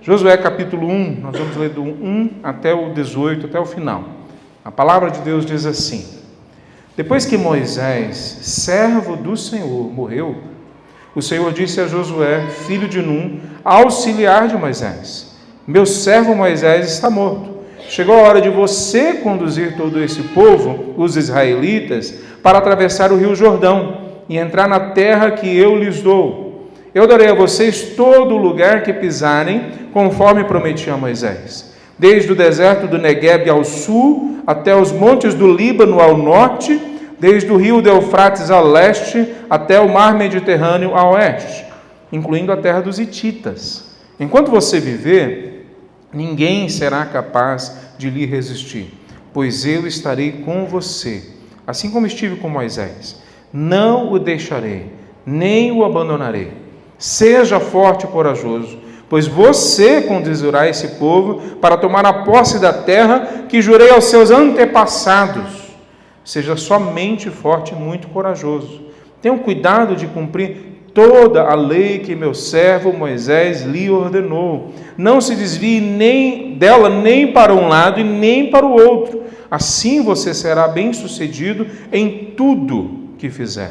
Josué capítulo 1, nós vamos ler do 1 até o 18, até o final. A palavra de Deus diz assim: Depois que Moisés, servo do Senhor, morreu, o Senhor disse a Josué, filho de Num, auxiliar de Moisés: Meu servo Moisés está morto. Chegou a hora de você conduzir todo esse povo, os israelitas, para atravessar o rio Jordão e entrar na terra que eu lhes dou. Eu darei a vocês todo o lugar que pisarem, conforme prometi a Moisés, desde o deserto do Neguebe ao sul, até os montes do Líbano ao norte, desde o rio do Eufrates a leste, até o mar Mediterrâneo a oeste, incluindo a terra dos hititas. Enquanto você viver, ninguém será capaz de lhe resistir, pois eu estarei com você, assim como estive com Moisés. Não o deixarei, nem o abandonarei. Seja forte e corajoso, pois você conduzirá esse povo para tomar a posse da terra que jurei aos seus antepassados. Seja somente forte e muito corajoso. Tenha cuidado de cumprir toda a lei que meu servo Moisés lhe ordenou. Não se desvie dela nem para um lado e nem para o outro. Assim você será bem-sucedido em tudo que fizer.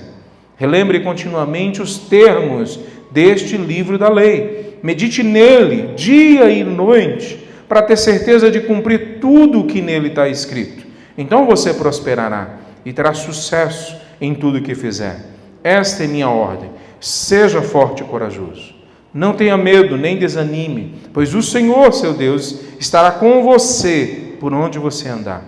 Relembre continuamente os termos deste livro da lei. Medite nele dia e noite, para ter certeza de cumprir tudo o que nele está escrito. Então você prosperará e terá sucesso em tudo o que fizer. Esta é minha ordem. Seja forte e corajoso. Não tenha medo nem desanime, pois o Senhor, seu Deus, estará com você por onde você andar.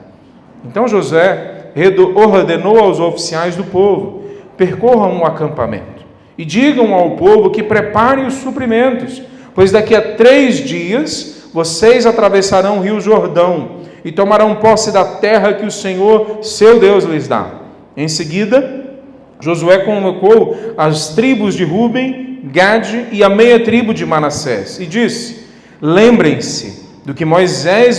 Então Josué ordenou aos oficiais do povo: percorram o acampamento e digam ao povo que prepare os suprimentos, pois daqui a 3 dias vocês atravessarão o rio Jordão e tomarão posse da terra que o Senhor, seu Deus, lhes dá. Em seguida, Josué convocou as tribos de Ruben, Gade e a meia tribo de Manassés e disse: lembrem-se do que Moisés,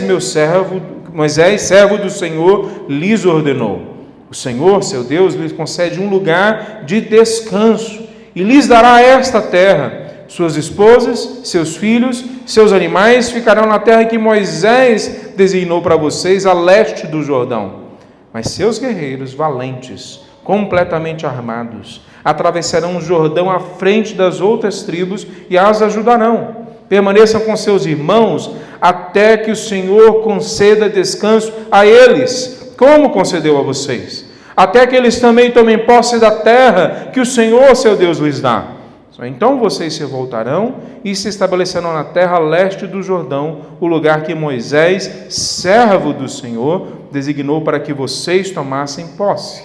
servo do Senhor, lhes ordenou. O Senhor, seu Deus, lhes concede um lugar de descanso e lhes dará esta terra. Suas esposas, seus filhos, seus animais ficarão na terra que Moisés designou para vocês a leste do Jordão. Mas seus guerreiros valentes, completamente armados, atravessarão o Jordão à frente das outras tribos e as ajudarão. Permaneçam com seus irmãos até que o Senhor conceda descanso a eles, como concedeu a vocês, até que eles também tomem posse da terra que o Senhor, seu Deus, lhes dá. Só então vocês se voltarão e se estabelecerão na terra leste do Jordão, o lugar que Moisés, servo do Senhor, designou para que vocês tomassem posse.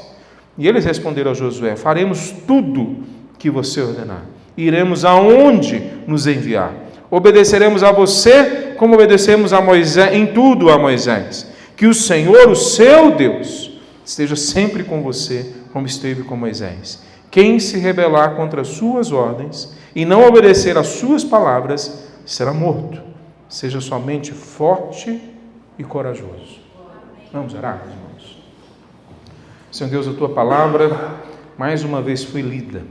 E eles responderam a Josué: faremos tudo que você ordenar. Iremos aonde nos enviar. Obedeceremos a você como obedecemos a Moisés, em tudo a Moisés. Que o Senhor, o seu Deus, esteja sempre com você, como esteve com Moisés. Quem se rebelar contra as suas ordens e não obedecer às suas palavras, será morto. Seja somente forte e corajoso. Vamos orar, irmãos. Senhor Deus, a tua palavra mais uma vez foi lida.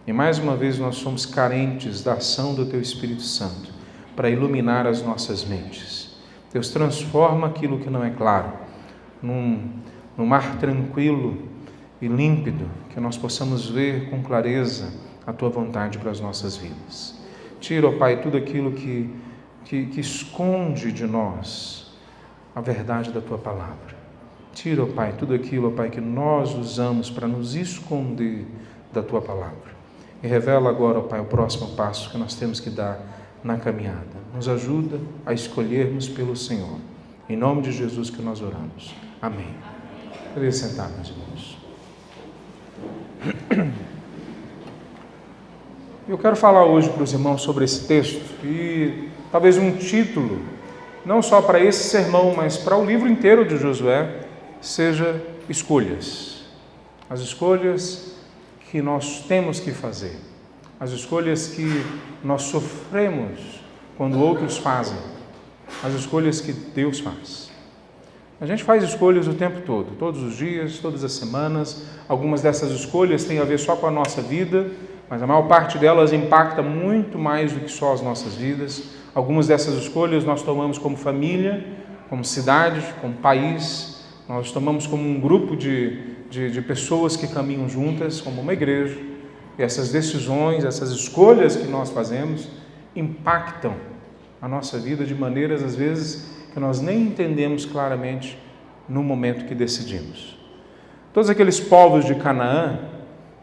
E mais uma vez nós somos carentes da ação do teu Espírito Santo para iluminar as nossas mentes. Deus, transforma aquilo que não é claro num mar tranquilo e límpido, que nós possamos ver com clareza a tua vontade para as nossas vidas. Tira, ó Pai, tudo aquilo que esconde de nós a verdade da tua palavra. Tira, ó Pai, tudo aquilo, ó Pai, que nós usamos para nos esconder da tua palavra. E revela agora, ó Pai, o próximo passo que nós temos que dar na caminhada. Nos ajuda a escolhermos pelo Senhor. Em nome de Jesus que nós oramos. Amém. Queria sentar, meus irmãos. Eu quero falar hoje para os irmãos sobre esse texto e talvez um título, não só para esse sermão, mas para o livro inteiro de Josué, seja escolhas. As escolhas que nós temos que fazer, as escolhas que nós sofremos quando outros fazem, as escolhas que Deus faz. A gente faz escolhas o tempo todo, todos os dias, todas as semanas. Algumas dessas escolhas têm a ver só com a nossa vida, mas a maior parte delas impacta muito mais do que só as nossas vidas. Algumas dessas escolhas nós tomamos como família, como cidade, como país, nós tomamos como um grupo de pessoas que caminham juntas, como uma igreja. E essas decisões, essas escolhas que nós fazemos impactam a nossa vida de maneiras, às vezes, que nós nem entendemos claramente no momento que decidimos. Todos aqueles povos de Canaã,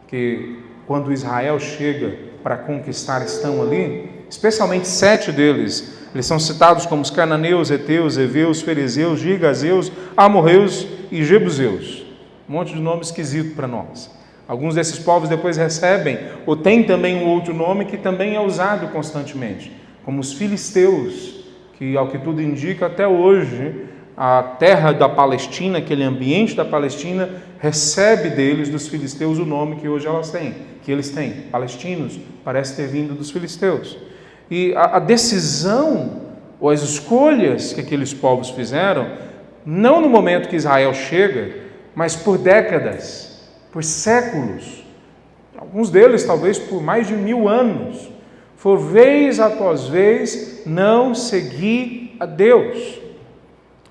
que quando Israel chega para conquistar estão ali, especialmente 7 deles, eles são citados como os cananeus, heteus, heveus, fariseus, gigazeus, amorreus e jebuseus. Um monte de nome esquisito para nós. Alguns desses povos depois recebem, ou tem também um outro nome que também é usado constantemente, como os filisteus, que ao que tudo indica até hoje, a terra da Palestina, aquele ambiente da Palestina, recebe deles, dos filisteus, o nome que hoje eles têm. Palestinos, parece ter vindo dos filisteus. E a decisão, ou as escolhas que aqueles povos fizeram, não no momento que Israel chega, mas por décadas, por séculos, alguns deles talvez por mais de 1000 anos, por vez após vez, não seguir a Deus.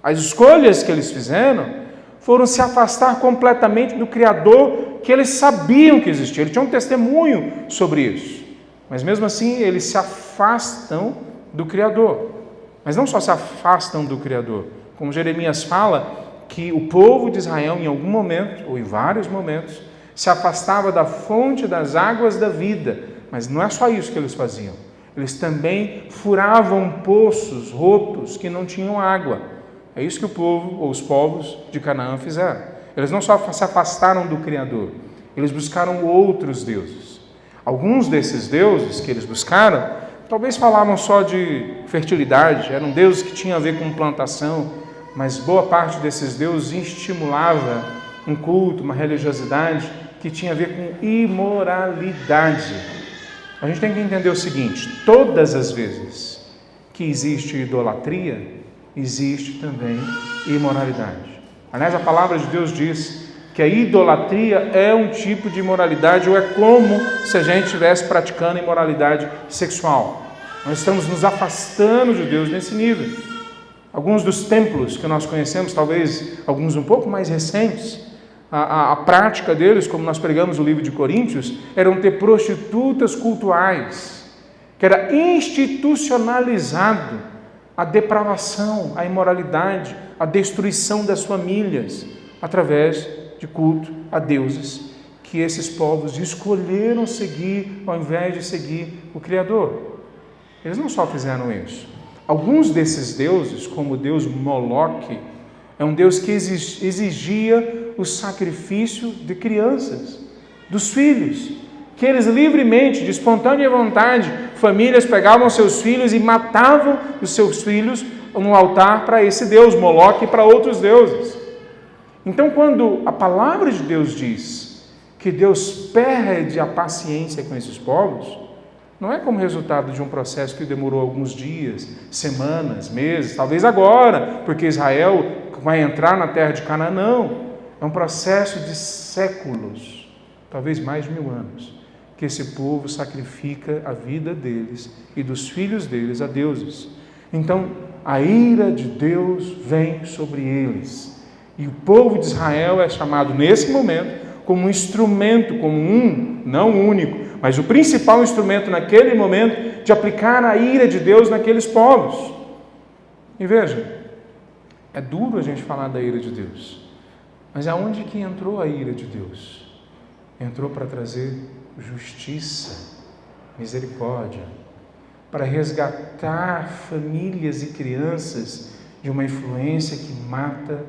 As escolhas que eles fizeram foram se afastar completamente do Criador que eles sabiam que existia. Eles tinham um testemunho sobre isso. Mas mesmo assim, eles se afastam do Criador. Mas não só se afastam do Criador. Como Jeremias fala, que o povo de Israel, em algum momento, ou em vários momentos, se afastava da fonte das águas da vida. Mas não é só isso que eles faziam. Eles também furavam poços rotos que não tinham água. É isso que o povo, ou os povos de Canaã fizeram. Eles não só se afastaram do Criador, eles buscaram outros deuses. Alguns desses deuses que eles buscaram, talvez falavam só de fertilidade, eram deuses que tinham a ver com plantação, mas boa parte desses deuses estimulava um culto, uma religiosidade que tinha a ver com imoralidade. A gente tem que entender o seguinte: todas as vezes que existe idolatria, existe também imoralidade. Aliás, a palavra de Deus diz que a idolatria é um tipo de imoralidade, ou é como se a gente estivesse praticando imoralidade sexual. Nós estamos nos afastando de Deus nesse nível. Alguns dos templos que nós conhecemos, talvez alguns um pouco mais recentes, a prática deles, como nós pregamos no livro de Coríntios, eram ter prostitutas cultuais, que era institucionalizado a depravação, a imoralidade, a destruição das famílias, através de culto a deuses que esses povos escolheram seguir ao invés de seguir o Criador. Eles não só fizeram isso. Alguns desses deuses, como o deus Moloque, é um deus que exigia o sacrifício de crianças, dos filhos, que eles livremente, de espontânea vontade, famílias pegavam seus filhos e matavam os seus filhos no altar para esse deus Moloque e para outros deuses. Então, quando a palavra de Deus diz que Deus perde a paciência com esses povos, não é como resultado de um processo que demorou alguns dias, semanas, meses, talvez agora, porque Israel vai entrar na terra de Canaã, não. É um processo de séculos, talvez mais de 1000 anos, que esse povo sacrifica a vida deles e dos filhos deles a deuses. Então, a ira de Deus vem sobre eles. E o povo de Israel é chamado nesse momento como um instrumento, não único, mas o principal instrumento naquele momento de aplicar a ira de Deus naqueles povos. E veja, é duro a gente falar da ira de Deus, mas aonde que entrou a ira de Deus? Entrou para trazer justiça, misericórdia, para resgatar famílias e crianças de uma influência que mata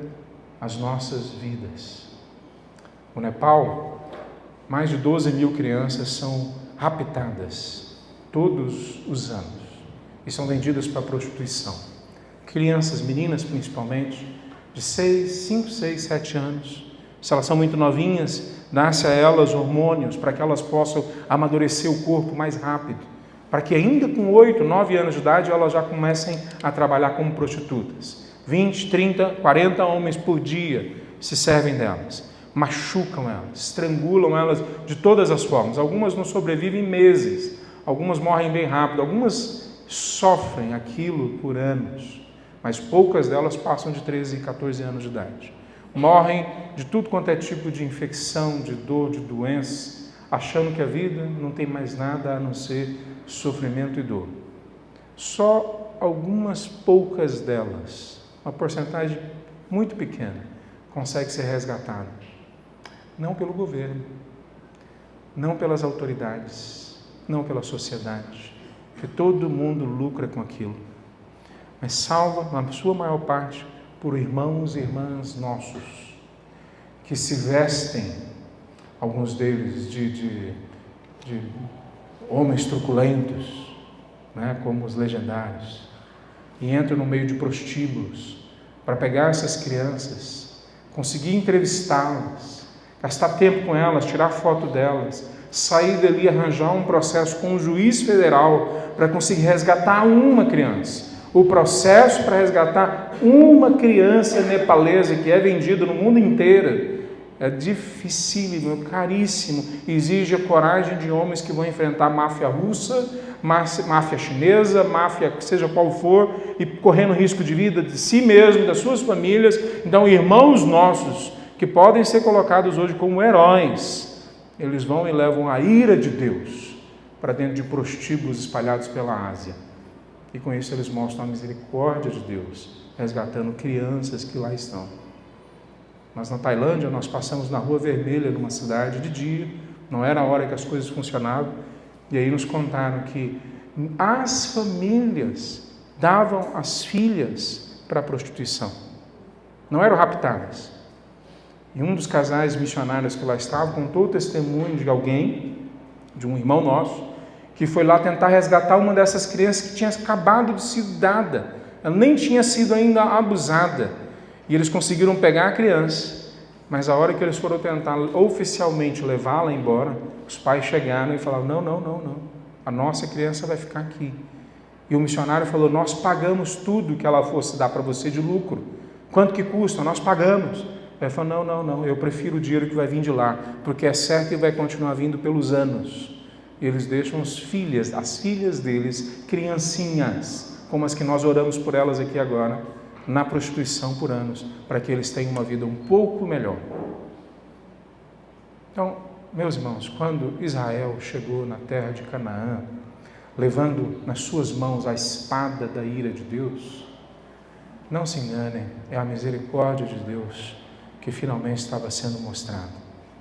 as nossas vidas. No Nepal, mais de 12.000 crianças são raptadas todos os anos e são vendidas para a prostituição. Crianças, meninas principalmente, de 5, 6, 7 anos. Se elas são muito novinhas, nasce a elas hormônios para que elas possam amadurecer o corpo mais rápido, para que ainda com 8, 9 anos de idade elas já comecem a trabalhar como prostitutas. 20, 30, 40 homens por dia se servem delas, machucam elas, estrangulam elas de todas as formas. Algumas não sobrevivem meses, algumas morrem bem rápido, algumas sofrem aquilo por anos, mas poucas delas passam de 13 e 14 anos de idade. Morrem de tudo quanto é tipo de infecção, de dor, de doença, achando que a vida não tem mais nada a não ser sofrimento e dor. Só algumas poucas delas, uma porcentagem muito pequena, consegue ser resgatada. Não pelo governo, não pelas autoridades, não pela sociedade, que todo mundo lucra com aquilo, mas salva, na sua maior parte, por irmãos e irmãs nossos, que se vestem, alguns deles, de homens truculentos, né, como os legendários, e entram no meio de prostíbulos para pegar essas crianças, conseguir entrevistá-las, gastar tempo com elas, tirar foto delas, sair dali e arranjar um processo com um juiz federal para conseguir resgatar uma criança. O processo para resgatar uma criança nepalesa que é vendida no mundo inteiro é dificílimo, caríssimo, exige a coragem de homens que vão enfrentar máfia russa, máfia chinesa, máfia seja qual for, e correndo risco de vida de si mesmo, das suas famílias. Então, irmãos nossos que podem ser colocados hoje como heróis, eles vão e levam a ira de Deus para dentro de prostíbulos espalhados pela Ásia. E com isso eles mostram a misericórdia de Deus, resgatando crianças que lá estão. Mas na Tailândia, nós passamos na Rua Vermelha, numa cidade, de dia, não era a hora que as coisas funcionavam, e aí nos contaram que as famílias davam as filhas para a prostituição. Não eram raptadas. E um dos casais missionários que lá estavam contou o testemunho de alguém, de um irmão nosso, que foi lá tentar resgatar uma dessas crianças que tinha acabado de ser dada. Ela nem tinha sido ainda abusada. E eles conseguiram pegar a criança, mas a hora que eles foram tentar oficialmente levá-la embora, os pais chegaram e falaram, não, a nossa criança vai ficar aqui. E o missionário falou, nós pagamos tudo que ela fosse dar para você de lucro. Quanto que custa? Nós pagamos. Ele falou, não, eu prefiro o dinheiro que vai vir de lá, porque é certo e vai continuar vindo pelos anos. E eles deixam as filhas deles, criancinhas, como as que nós oramos por elas aqui agora, na prostituição por anos, para que eles tenham uma vida um pouco melhor. Então, meus irmãos, quando Israel chegou na terra de Canaã, levando nas suas mãos a espada da ira de Deus, não se enganem, é a misericórdia de Deus que finalmente estava sendo mostrada.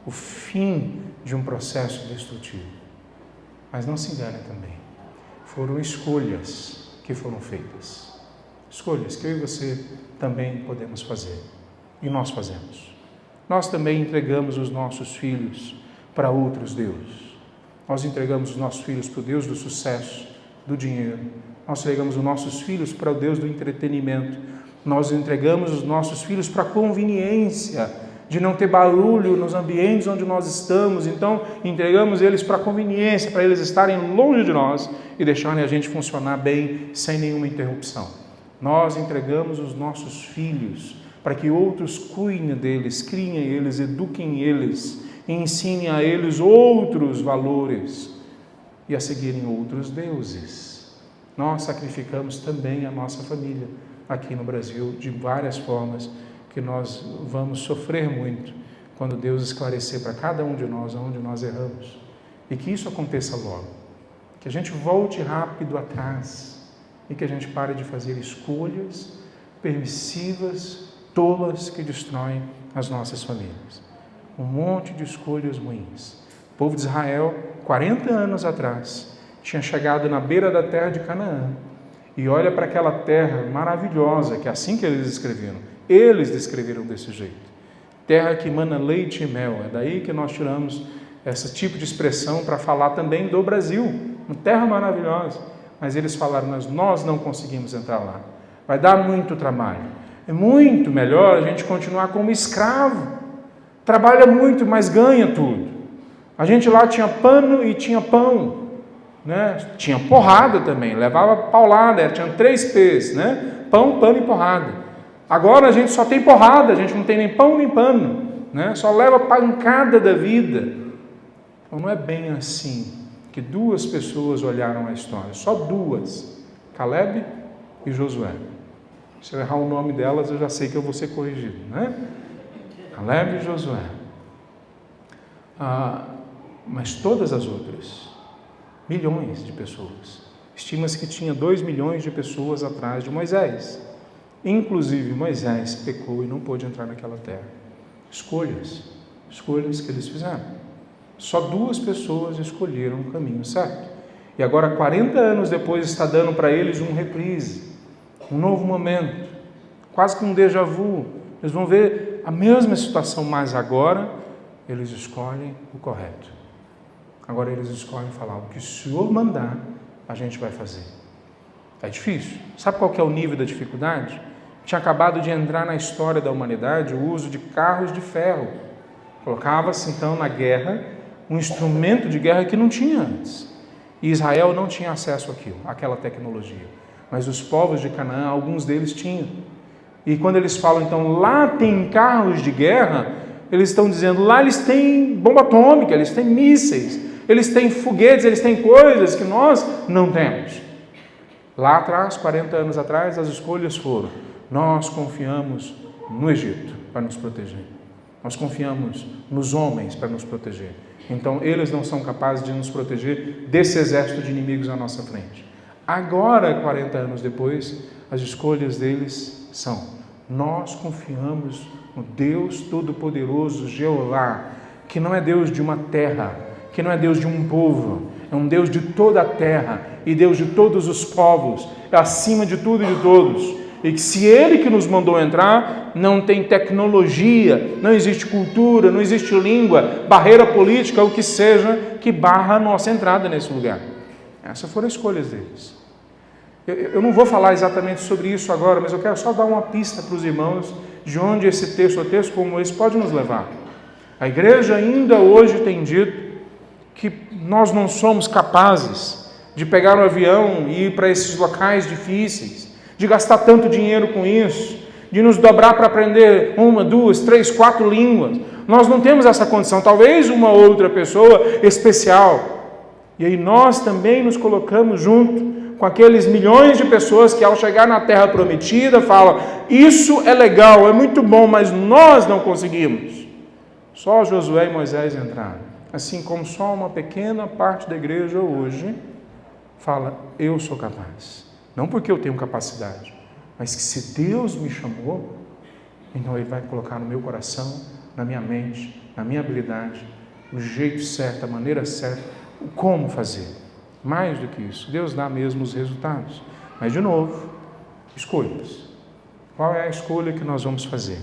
O fim de um processo destrutivo. Mas não se enganem também, foram escolhas que foram feitas. Escolhas que eu e você também podemos fazer. E nós fazemos. Nós também entregamos os nossos filhos para outros deuses. Nós entregamos os nossos filhos para o Deus do sucesso, do dinheiro. Nós entregamos os nossos filhos para o Deus do entretenimento. Nós entregamos os nossos filhos para a conveniência de não ter barulho nos ambientes onde nós estamos. Então, entregamos eles para a conveniência, para eles estarem longe de nós e deixarem a gente funcionar bem, sem nenhuma interrupção. Nós entregamos os nossos filhos para que outros cuidem deles, criem eles, eduquem eles, ensinem a eles outros valores e a seguirem outros deuses. Nós sacrificamos também a nossa família aqui no Brasil de várias formas que nós vamos sofrer muito quando Deus esclarecer para cada um de nós aonde nós erramos. E que isso aconteça logo. Que a gente volte rápido atrás e que a gente pare de fazer escolhas permissivas, tolas, que destroem as nossas famílias. Um monte de escolhas ruins. O povo de Israel, 40 anos atrás, tinha chegado na beira da terra de Canaã e olha para aquela terra maravilhosa, que é assim que eles descreveram. Eles descreveram desse jeito. Terra que emana leite e mel. É daí que nós tiramos esse tipo de expressão para falar também do Brasil. Uma terra maravilhosa. Mas eles falaram, nós não conseguimos entrar lá. Vai dar muito trabalho. É muito melhor a gente continuar como escravo. Trabalha muito, mas ganha tudo. A gente lá tinha pano e tinha pão. Né? Tinha porrada também, levava paulada, tinha 3 P's, né? Pão, pano e porrada. Agora a gente só tem porrada, a gente não tem nem pão nem pano, né? Só leva pancada da vida. Então não é bem assim que 2 pessoas olharam a história, só 2. Caleb e Josué. Se eu errar o nome delas, eu já sei que eu vou ser corrigido, né? Caleb e Josué. Mas todas as outras, milhões de pessoas. Estima-se que tinha 2 milhões de pessoas atrás de Moisés. Inclusive, Moisés pecou e não pôde entrar naquela terra. Escolhas que eles fizeram. Só 2 pessoas escolheram o caminho certo. E agora, 40 anos depois, está dando para eles um reprise, um novo momento, quase que um déjà vu. Eles vão ver a mesma situação, mas agora eles escolhem o correto. Agora eles escolhem falar: o que o Senhor mandar, a gente vai fazer. É difícil. Sabe qual que é o nível da dificuldade? Tinha acabado de entrar na história da humanidade o uso de carros de ferro. Colocava-se então na guerra um instrumento de guerra que não tinha antes. E Israel não tinha acesso àquela tecnologia. Mas os povos de Canaã, alguns deles tinham. E quando eles falam, então, lá tem carros de guerra, eles estão dizendo, lá eles têm bomba atômica, eles têm mísseis, eles têm foguetes, eles têm coisas que nós não temos. Lá atrás, 40 anos atrás, as escolhas foram: nós confiamos no Egito para nos proteger. Nós confiamos nos homens para nos proteger. Então, eles não são capazes de nos proteger desse exército de inimigos à nossa frente. Agora, 40 anos depois, as escolhas deles são: nós confiamos no Deus Todo-Poderoso, Jeová, que não é Deus de uma terra, que não é Deus de um povo, é um Deus de toda a terra e Deus de todos os povos, é acima de tudo e de todos. E que se Ele que nos mandou entrar, não tem tecnologia, não existe cultura, não existe língua, barreira política, o que seja, que barra a nossa entrada nesse lugar. Essas foram as escolhas deles. Eu não vou falar exatamente sobre isso agora, mas eu quero só dar uma pista para os irmãos de onde esse texto, ou texto como esse, pode nos levar. A igreja ainda hoje tem dito que nós não somos capazes de pegar um avião e ir para esses locais difíceis, de gastar tanto dinheiro com isso, de nos dobrar para aprender 1, 2, 3, 4 línguas. Nós não temos essa condição, talvez uma outra pessoa especial. E aí nós também nos colocamos junto com aqueles milhões de pessoas que ao chegar na terra prometida falam: isso é legal, é muito bom, mas nós não conseguimos. Só Josué e Moisés entraram. Assim como só uma pequena parte da igreja hoje fala: eu sou capaz. Não porque eu tenho capacidade, mas que se Deus me chamou, então Ele vai colocar no meu coração, na minha mente, na minha habilidade, o jeito certo, a maneira certa, o como fazer. Mais do que isso, Deus dá mesmo os resultados. Mas, de novo, escolhas. Qual é a escolha que nós vamos fazer?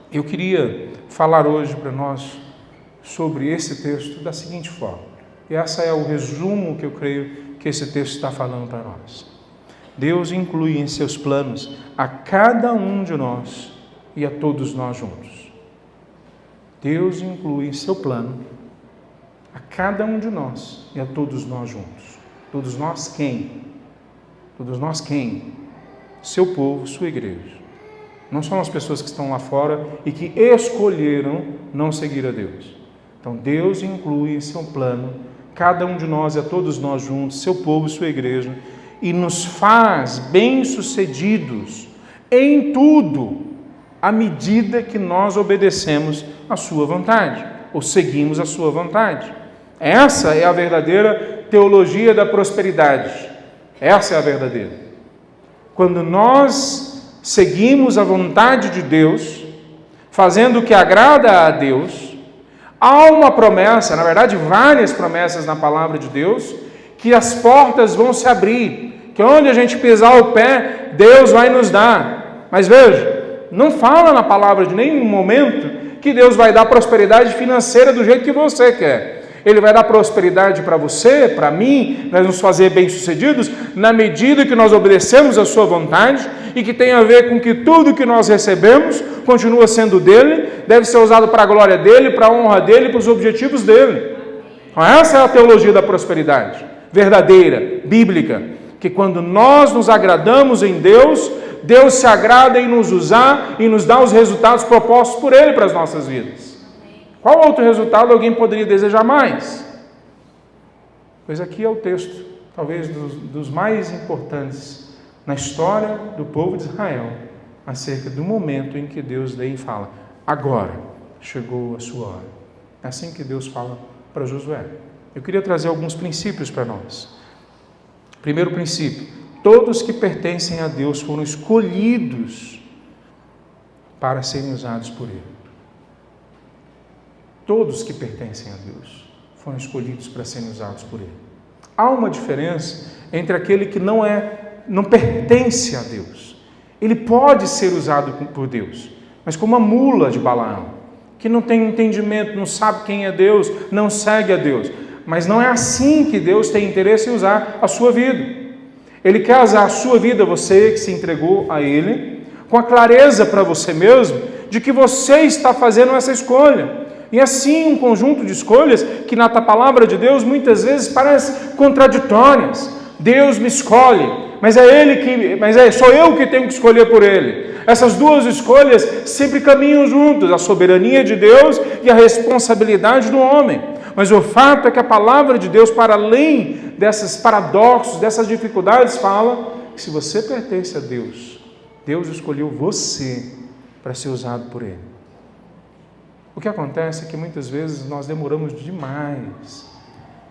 Eu queria falar hoje para nós sobre esse texto da seguinte forma. E essa é o resumo que eu creio que esse texto está falando para nós. Deus inclui em seus planos a cada um de nós e a todos nós juntos. Deus inclui em seu plano a cada um de nós e a todos nós juntos. Todos nós quem? Todos nós quem? Seu povo, sua igreja. Não são as pessoas que estão lá fora e que escolheram não seguir a Deus. Então Deus inclui em seu plano cada um de nós e a todos nós juntos, seu povo, sua igreja, e nos faz bem-sucedidos em tudo, à medida que nós obedecemos a sua vontade, ou seguimos a sua vontade. Essa é a verdadeira teologia da prosperidade. Essa é a verdadeira. Quando nós seguimos a vontade de Deus, fazendo o que agrada a Deus, há uma promessa, na verdade várias promessas na palavra de Deus, que as portas vão se abrir, que onde a gente pisar o pé, Deus vai nos dar. Mas veja, não fala na palavra de nenhum momento que Deus vai dar prosperidade financeira do jeito que você quer. Ele vai dar prosperidade para você, para mim, vai nos fazer bem-sucedidos na medida que nós obedecemos a sua vontade e que tem a ver com que tudo que nós recebemos continua sendo dele, deve ser usado para a glória dele, para a honra dele, para os objetivos dele. Então, essa é a teologia da prosperidade verdadeira, bíblica, que quando nós nos agradamos em Deus, Deus se agrada em nos usar e nos dá os resultados propostos por Ele para as nossas vidas. Qual outro resultado alguém poderia desejar mais? Pois aqui é o texto talvez dos mais importantes na história do povo de Israel, acerca do momento em que Deus daí fala: agora chegou a sua hora. É assim que Deus fala para Josué. Eu queria trazer alguns princípios para nós. Primeiro princípio: todos que pertencem a Deus foram escolhidos para serem usados por Ele. Todos que pertencem a Deus foram escolhidos para serem usados por Ele. Há uma diferença entre aquele que não pertence a Deus. Ele pode ser usado por Deus, mas como a mula de Balaão, que não tem entendimento, não sabe quem é Deus, não segue a Deus. Mas não é assim que Deus tem interesse em usar a sua vida. Ele quer usar a sua vida, você que se entregou a Ele, com a clareza para você mesmo, de que você está fazendo essa escolha. E assim um conjunto de escolhas que na palavra de Deus muitas vezes parecem contraditórias. Deus me escolhe, mas sou eu que tenho que escolher por Ele. Essas duas escolhas sempre caminham juntos, a soberania de Deus e a responsabilidade do homem. Mas o fato é que a palavra de Deus, para além desses paradoxos, dessas dificuldades, fala que se você pertence a Deus, Deus escolheu você para ser usado por Ele. O que acontece é que muitas vezes nós demoramos demais.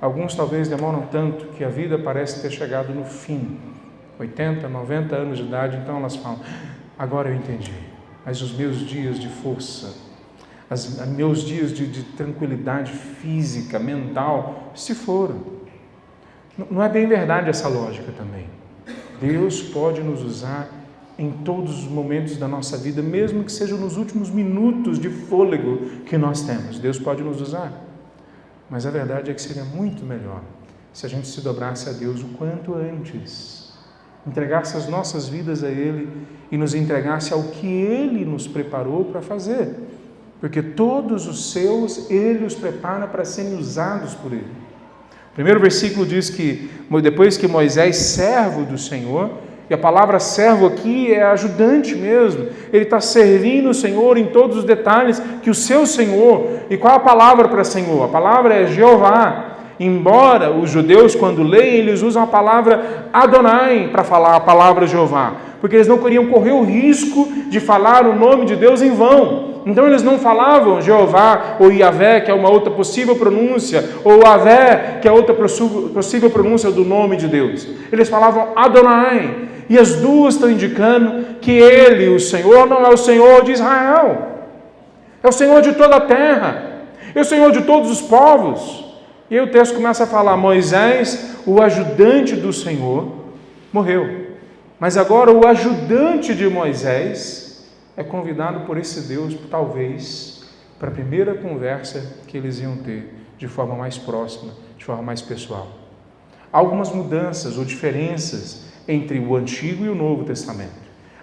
Alguns talvez demoram tanto que a vida parece ter chegado no fim. 80, 90 anos de idade, então elas falam: agora eu entendi, mas os meus dias de força, meus dias de tranquilidade física, mental, se foram. Não é bem verdade essa lógica também. Deus pode nos usar em todos os momentos da nossa vida, mesmo que sejam nos últimos minutos de fôlego que nós temos. Deus pode nos usar. Mas a verdade é que seria muito melhor se a gente se dobrasse a Deus o quanto antes, entregasse as nossas vidas a Ele e nos entregasse ao que Ele nos preparou para fazer. Porque todos os seus, Ele os prepara para serem usados por Ele. O primeiro versículo diz que, depois que Moisés, servo do Senhor, e a palavra servo aqui é ajudante mesmo, ele está servindo o Senhor em todos os detalhes, que o seu Senhor, e qual a palavra para Senhor? A palavra é Jeová. Embora os judeus, quando leem, eles usam a palavra Adonai para falar a palavra Jeová, porque eles não queriam correr o risco de falar o nome de Deus em vão. Então eles não falavam Jeová ou Yahvé, que é uma outra possível pronúncia, ou Avé, que é outra possível pronúncia do nome de Deus. Eles falavam Adonai, e as duas estão indicando que Ele, o Senhor, não é o Senhor de Israel, é o Senhor de toda a terra, é o Senhor de todos os povos. E aí o texto começa a falar: Moisés, o ajudante do Senhor, morreu. Mas agora o ajudante de Moisés é convidado por esse Deus, talvez, para a primeira conversa que eles iam ter, de forma mais próxima, de forma mais pessoal. Há algumas mudanças ou diferenças entre o Antigo e o Novo Testamento.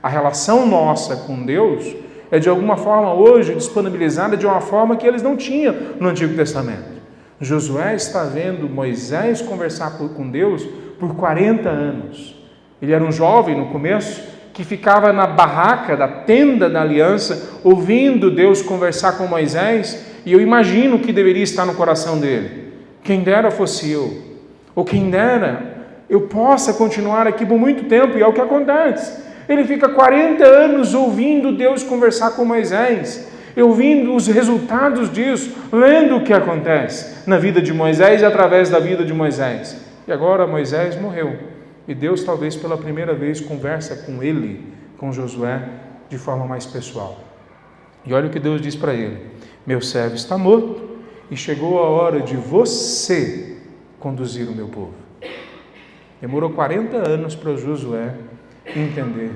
A relação nossa com Deus é de alguma forma hoje disponibilizada de uma forma que eles não tinham no Antigo Testamento. Josué está vendo Moisés conversar com Deus por 40 anos. Ele era um jovem no começo, que ficava na barraca da tenda da aliança, ouvindo Deus conversar com Moisés, e eu imagino o que deveria estar no coração dele. Quem dera fosse eu, ou quem dera eu possa continuar aqui por muito tempo, e é o que acontece. Ele fica 40 anos ouvindo Deus conversar com Moisés, ouvindo os resultados disso, vendo o que acontece na vida de Moisés e através da vida de Moisés. E agora Moisés morreu, e Deus talvez pela primeira vez conversa com ele, com Josué, de forma mais pessoal. E olha o que Deus diz para ele: meu servo está morto, e chegou a hora de você conduzir o meu povo. Demorou 40 anos para Josué entender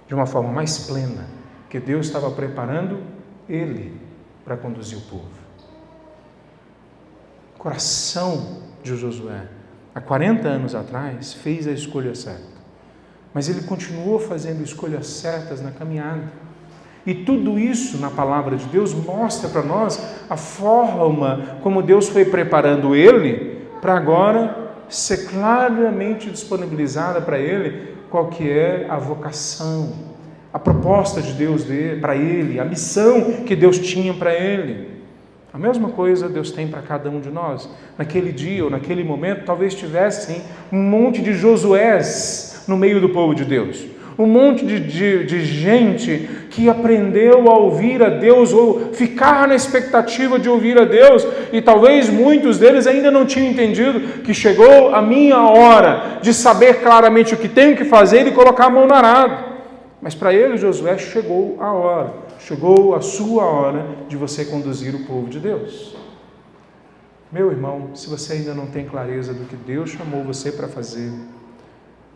de uma forma mais plena que Deus estava preparando ele para conduzir o povo. O coração de Josué, há 40 anos atrás, fez a escolha certa, mas ele continuou fazendo escolhas certas na caminhada. E tudo isso na palavra de Deus mostra para nós a forma como Deus foi preparando ele para agora ser claramente disponibilizada para ele qual que é a vocação, a proposta de Deus para ele, a missão que Deus tinha para ele. A mesma coisa Deus tem para cada um de nós. Naquele dia ou naquele momento, talvez tivessem um monte de Josués no meio do povo de Deus. Um monte de gente que aprendeu a ouvir a Deus ou ficar na expectativa de ouvir a Deus, e talvez muitos deles ainda não tinham entendido que chegou a minha hora de saber claramente o que tenho que fazer e colocar a mão no arado. Mas para ele, Josué, chegou a hora, chegou a sua hora de você conduzir o povo de Deus. Meu irmão, se você ainda não tem clareza do que Deus chamou você para fazer,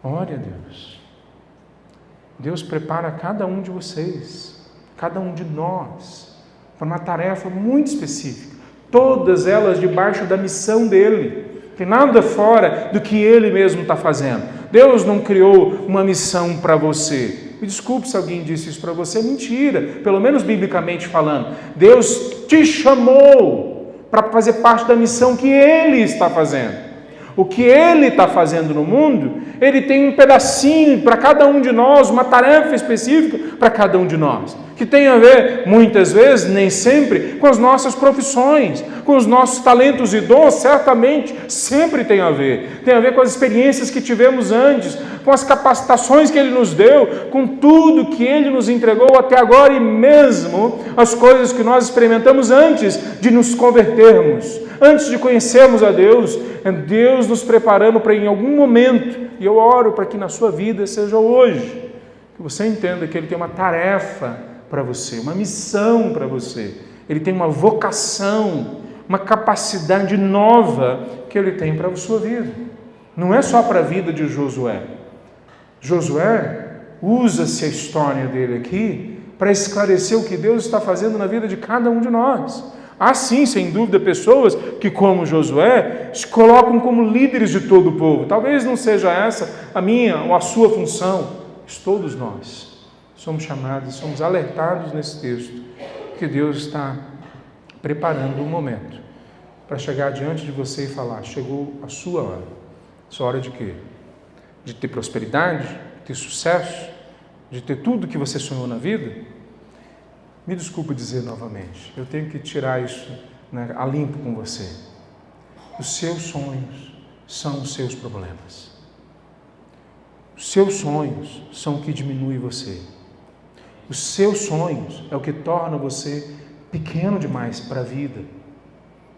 ore a Deus. Deus prepara cada um de vocês, cada um de nós, para uma tarefa muito específica, todas elas debaixo da missão dele, não tem nada fora do que ele mesmo está fazendo. Deus não criou uma missão para você. Me desculpe se alguém disse isso para você, é mentira, pelo menos biblicamente falando. Deus te chamou para fazer parte da missão que ele está fazendo. O que ele está fazendo no mundo, ele tem um pedacinho para cada um de nós, uma tarefa específica para cada um de nós, que tem a ver, muitas vezes, nem sempre, com as nossas profissões, com os nossos talentos e dons, certamente, sempre tem a ver com as experiências que tivemos antes, com as capacitações que ele nos deu, com tudo que ele nos entregou até agora e mesmo as coisas que nós experimentamos antes de nos convertermos, antes de conhecermos a Deus. É Deus nos preparando para em algum momento, e eu oro para que na sua vida seja hoje, que você entenda que ele tem uma tarefa para você, uma missão para você, ele tem uma vocação, uma capacidade nova que ele tem para a sua vida. Não é só para a vida de Josué. Josué, usa-se a história dele aqui para esclarecer o que Deus está fazendo na vida de cada um de nós. Há sim, sem dúvida, pessoas que, como Josué, se colocam como líderes de todo o povo. Talvez não seja essa a minha ou a sua função, mas todos nós somos chamados, somos alertados nesse texto, que Deus está preparando um momento para chegar diante de você e falar: chegou a sua hora. Sua hora de quê? De ter prosperidade, de ter sucesso, de ter tudo que você sonhou na vida? Me desculpe dizer novamente, eu tenho que tirar isso, a limpo com você. Os seus sonhos são os seus problemas. Os seus sonhos são o que diminui você. Os seus sonhos é o que torna você pequeno demais para a vida.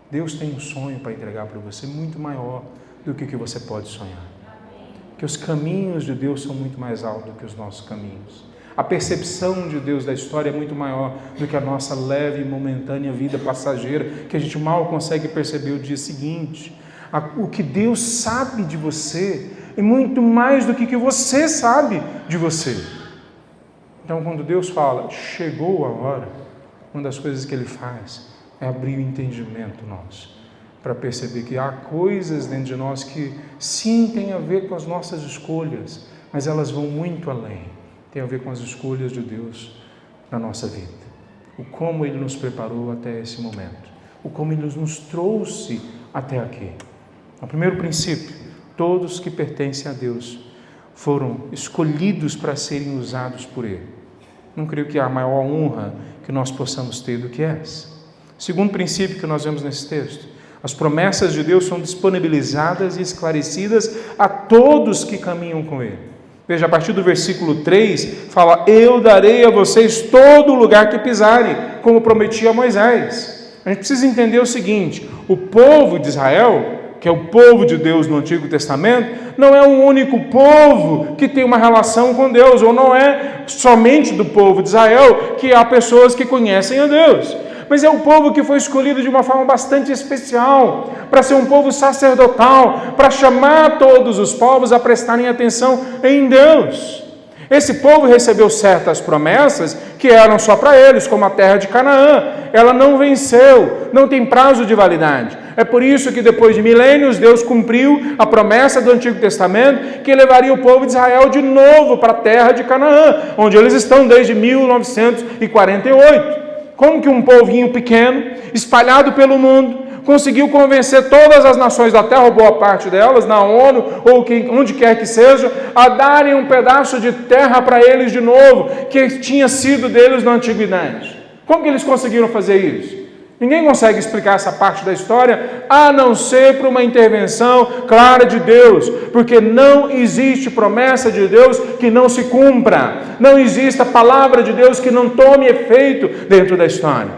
Deus tem um sonho para entregar para você muito maior do que o que você pode sonhar. Porque os caminhos de Deus são muito mais altos do que os nossos caminhos. A percepção de Deus da história é muito maior do que a nossa leve e momentânea vida passageira, que a gente mal consegue perceber o dia seguinte. O que Deus sabe de você é muito mais do que você sabe de você. Então, quando Deus fala, chegou a hora, uma das coisas que Ele faz é abrir o entendimento nosso, para perceber que há coisas dentro de nós que sim tem a ver com as nossas escolhas, mas elas vão muito além. Tem a ver com as escolhas de Deus na nossa vida. O como Ele nos preparou até esse momento. O como Ele nos trouxe até aqui. O primeiro princípio, todos que pertencem a Deus foram escolhidos para serem usados por Ele. Não creio que há maior honra que nós possamos ter do que essa. Segundo princípio que nós vemos nesse texto, as promessas de Deus são disponibilizadas e esclarecidas a todos que caminham com Ele. Veja, a partir do versículo 3, fala: eu darei a vocês todo lugar que pisarem, como prometi a Moisés. A gente precisa entender o seguinte: o povo de Israel, que é o povo de Deus no Antigo Testamento, não é o único povo que tem uma relação com Deus, ou não é somente do povo de Israel que há pessoas que conhecem a Deus. Mas é o povo que foi escolhido de uma forma bastante especial, para ser um povo sacerdotal, para chamar todos os povos a prestarem atenção em Deus. Esse povo recebeu certas promessas que eram só para eles, como a terra de Canaã. Ela não venceu, não tem prazo de validade. É por isso que depois de milênios, Deus cumpriu a promessa do Antigo Testamento, que levaria o povo de Israel de novo para a terra de Canaã, onde eles estão desde 1948. Como que um povinho pequeno, espalhado pelo mundo, conseguiu convencer todas as nações da terra, ou boa parte delas, na ONU, ou onde quer que seja, a darem um pedaço de terra para eles de novo, que tinha sido deles na antiguidade? Como que eles conseguiram fazer isso? Ninguém consegue explicar essa parte da história, a não ser por uma intervenção clara de Deus, porque não existe promessa de Deus que não se cumpra, não existe a palavra de Deus que não tome efeito dentro da história.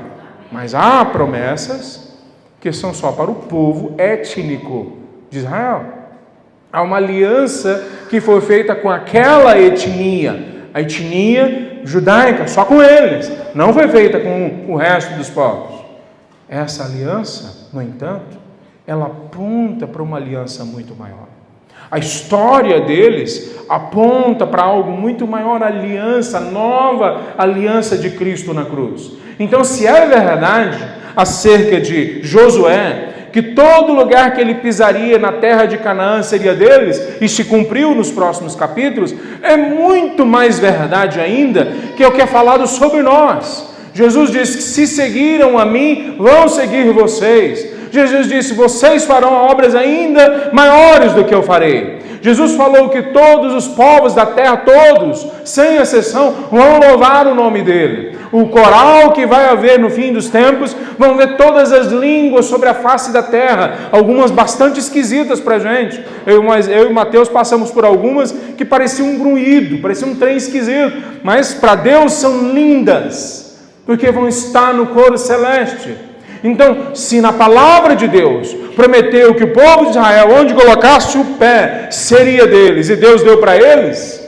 Mas há promessas que são só para o povo étnico de Israel. Há uma aliança que foi feita com aquela etnia, a etnia judaica, só com eles, não foi feita com o resto dos povos. Essa aliança, no entanto, ela aponta para uma aliança muito maior. A história deles aponta para algo muito maior, a aliança, a nova aliança de Cristo na cruz. Então, se é verdade acerca de Josué, que todo lugar que ele pisaria na terra de Canaã seria deles, e se cumpriu nos próximos capítulos, é muito mais verdade ainda que é o que é falado sobre nós. Jesus disse que se seguiram a mim, vão seguir vocês. Jesus disse, vocês farão obras ainda maiores do que eu farei. Jesus falou que todos os povos da terra, todos, sem exceção, vão louvar o nome dele. O coral que vai haver no fim dos tempos, vão ver todas as línguas sobre a face da terra, algumas bastante esquisitas para a gente. Eu e Mateus passamos por algumas que pareciam um grunhido, pareciam um trem esquisito, mas para Deus são lindas, porque vão estar no coro celeste. Então, se na palavra de Deus prometeu que o povo de Israel, onde colocasse o pé, seria deles, e Deus deu para eles,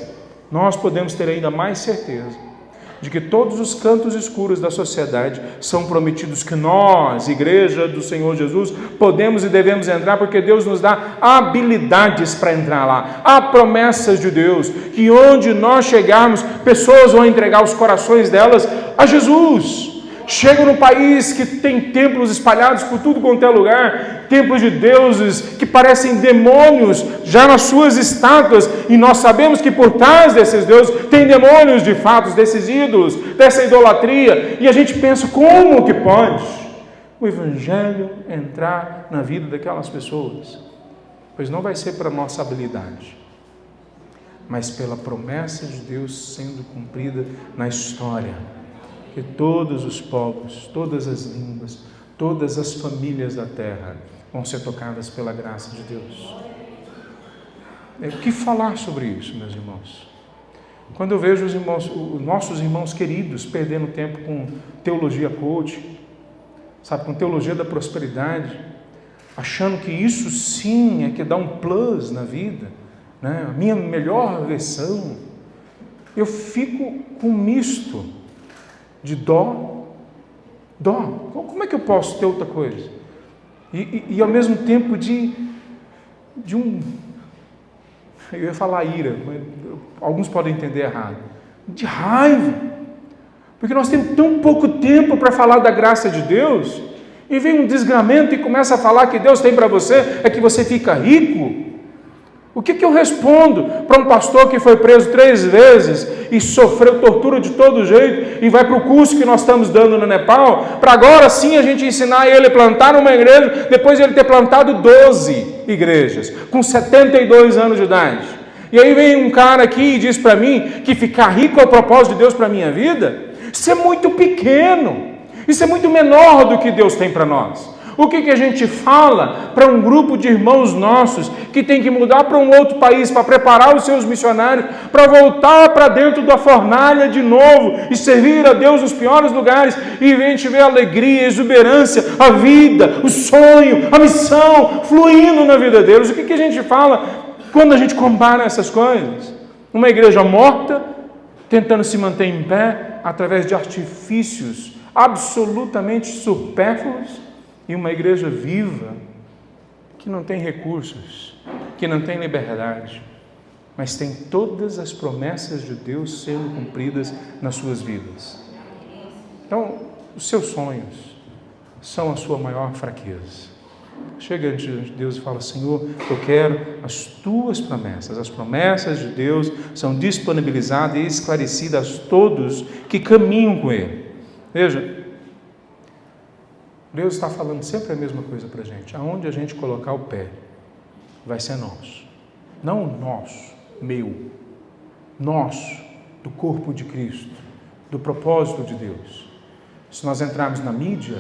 nós podemos ter ainda mais certeza de que todos os cantos escuros da sociedade são prometidos que nós, igreja do Senhor Jesus, podemos e devemos entrar, porque Deus nos dá habilidades para entrar lá. Há promessas de Deus, que onde nós chegarmos, pessoas vão entregar os corações delas a Jesus. Chega num país que tem templos espalhados por tudo quanto é lugar, templos de deuses que parecem demônios já nas suas estátuas, e nós sabemos que por trás desses deuses tem demônios de fato, desses ídolos, dessa idolatria, e a gente pensa, como que pode o Evangelho entrar na vida daquelas pessoas? Pois não vai ser para nossa habilidade, mas pela promessa de Deus sendo cumprida na história, que todos os povos, todas as línguas, todas as famílias da terra vão ser tocadas pela graça de Deus. O que falar sobre isso, meus irmãos? Quando eu vejo os nossos irmãos queridos perdendo tempo com teologia coach, sabe, com teologia da prosperidade, achando que isso sim é que dá um plus na vida, né? A minha melhor versão, eu fico com um misto de dó. Como é que eu posso ter outra coisa? E ao mesmo tempo de um, eu ia falar ira, mas alguns podem entender errado, de raiva, porque nós temos tão pouco tempo para falar da graça de Deus, e vem um desgramento e começa a falar que Deus tem para você, é que você fica rico. O que eu respondo para um pastor que foi preso 3 vezes e sofreu tortura de todo jeito e vai para o curso que nós estamos dando no Nepal, para agora sim a gente ensinar ele a plantar uma igreja, depois de ele ter plantado 12 igrejas, com 72 anos de idade. E aí vem um cara aqui e diz para mim que ficar rico é o propósito de Deus para a minha vida? Isso é muito pequeno, isso é muito menor do que Deus tem para nós. O que a gente fala para um grupo de irmãos nossos que tem que mudar para um outro país para preparar os seus missionários, para voltar para dentro da fornalha de novo e servir a Deus nos piores lugares, e a gente vê a alegria, a exuberância, a vida, o sonho, a missão fluindo na vida deles? O que a gente fala quando a gente compara essas coisas? Uma igreja morta, tentando se manter em pé através de artifícios absolutamente supérfluos, e uma igreja viva, que não tem recursos, que não tem liberdade, mas tem todas as promessas de Deus sendo cumpridas nas suas vidas. Então, os seus sonhos são a sua maior fraqueza. Chega diante de Deus e fala: Senhor, eu quero as tuas promessas. As promessas de Deus são disponibilizadas e esclarecidas a todos que caminham com Ele. Veja, Deus está falando sempre a mesma coisa para a gente. Aonde a gente colocar o pé, vai ser nosso. Não nosso, meu. Nosso, do corpo de Cristo, do propósito de Deus. Se nós entrarmos na mídia,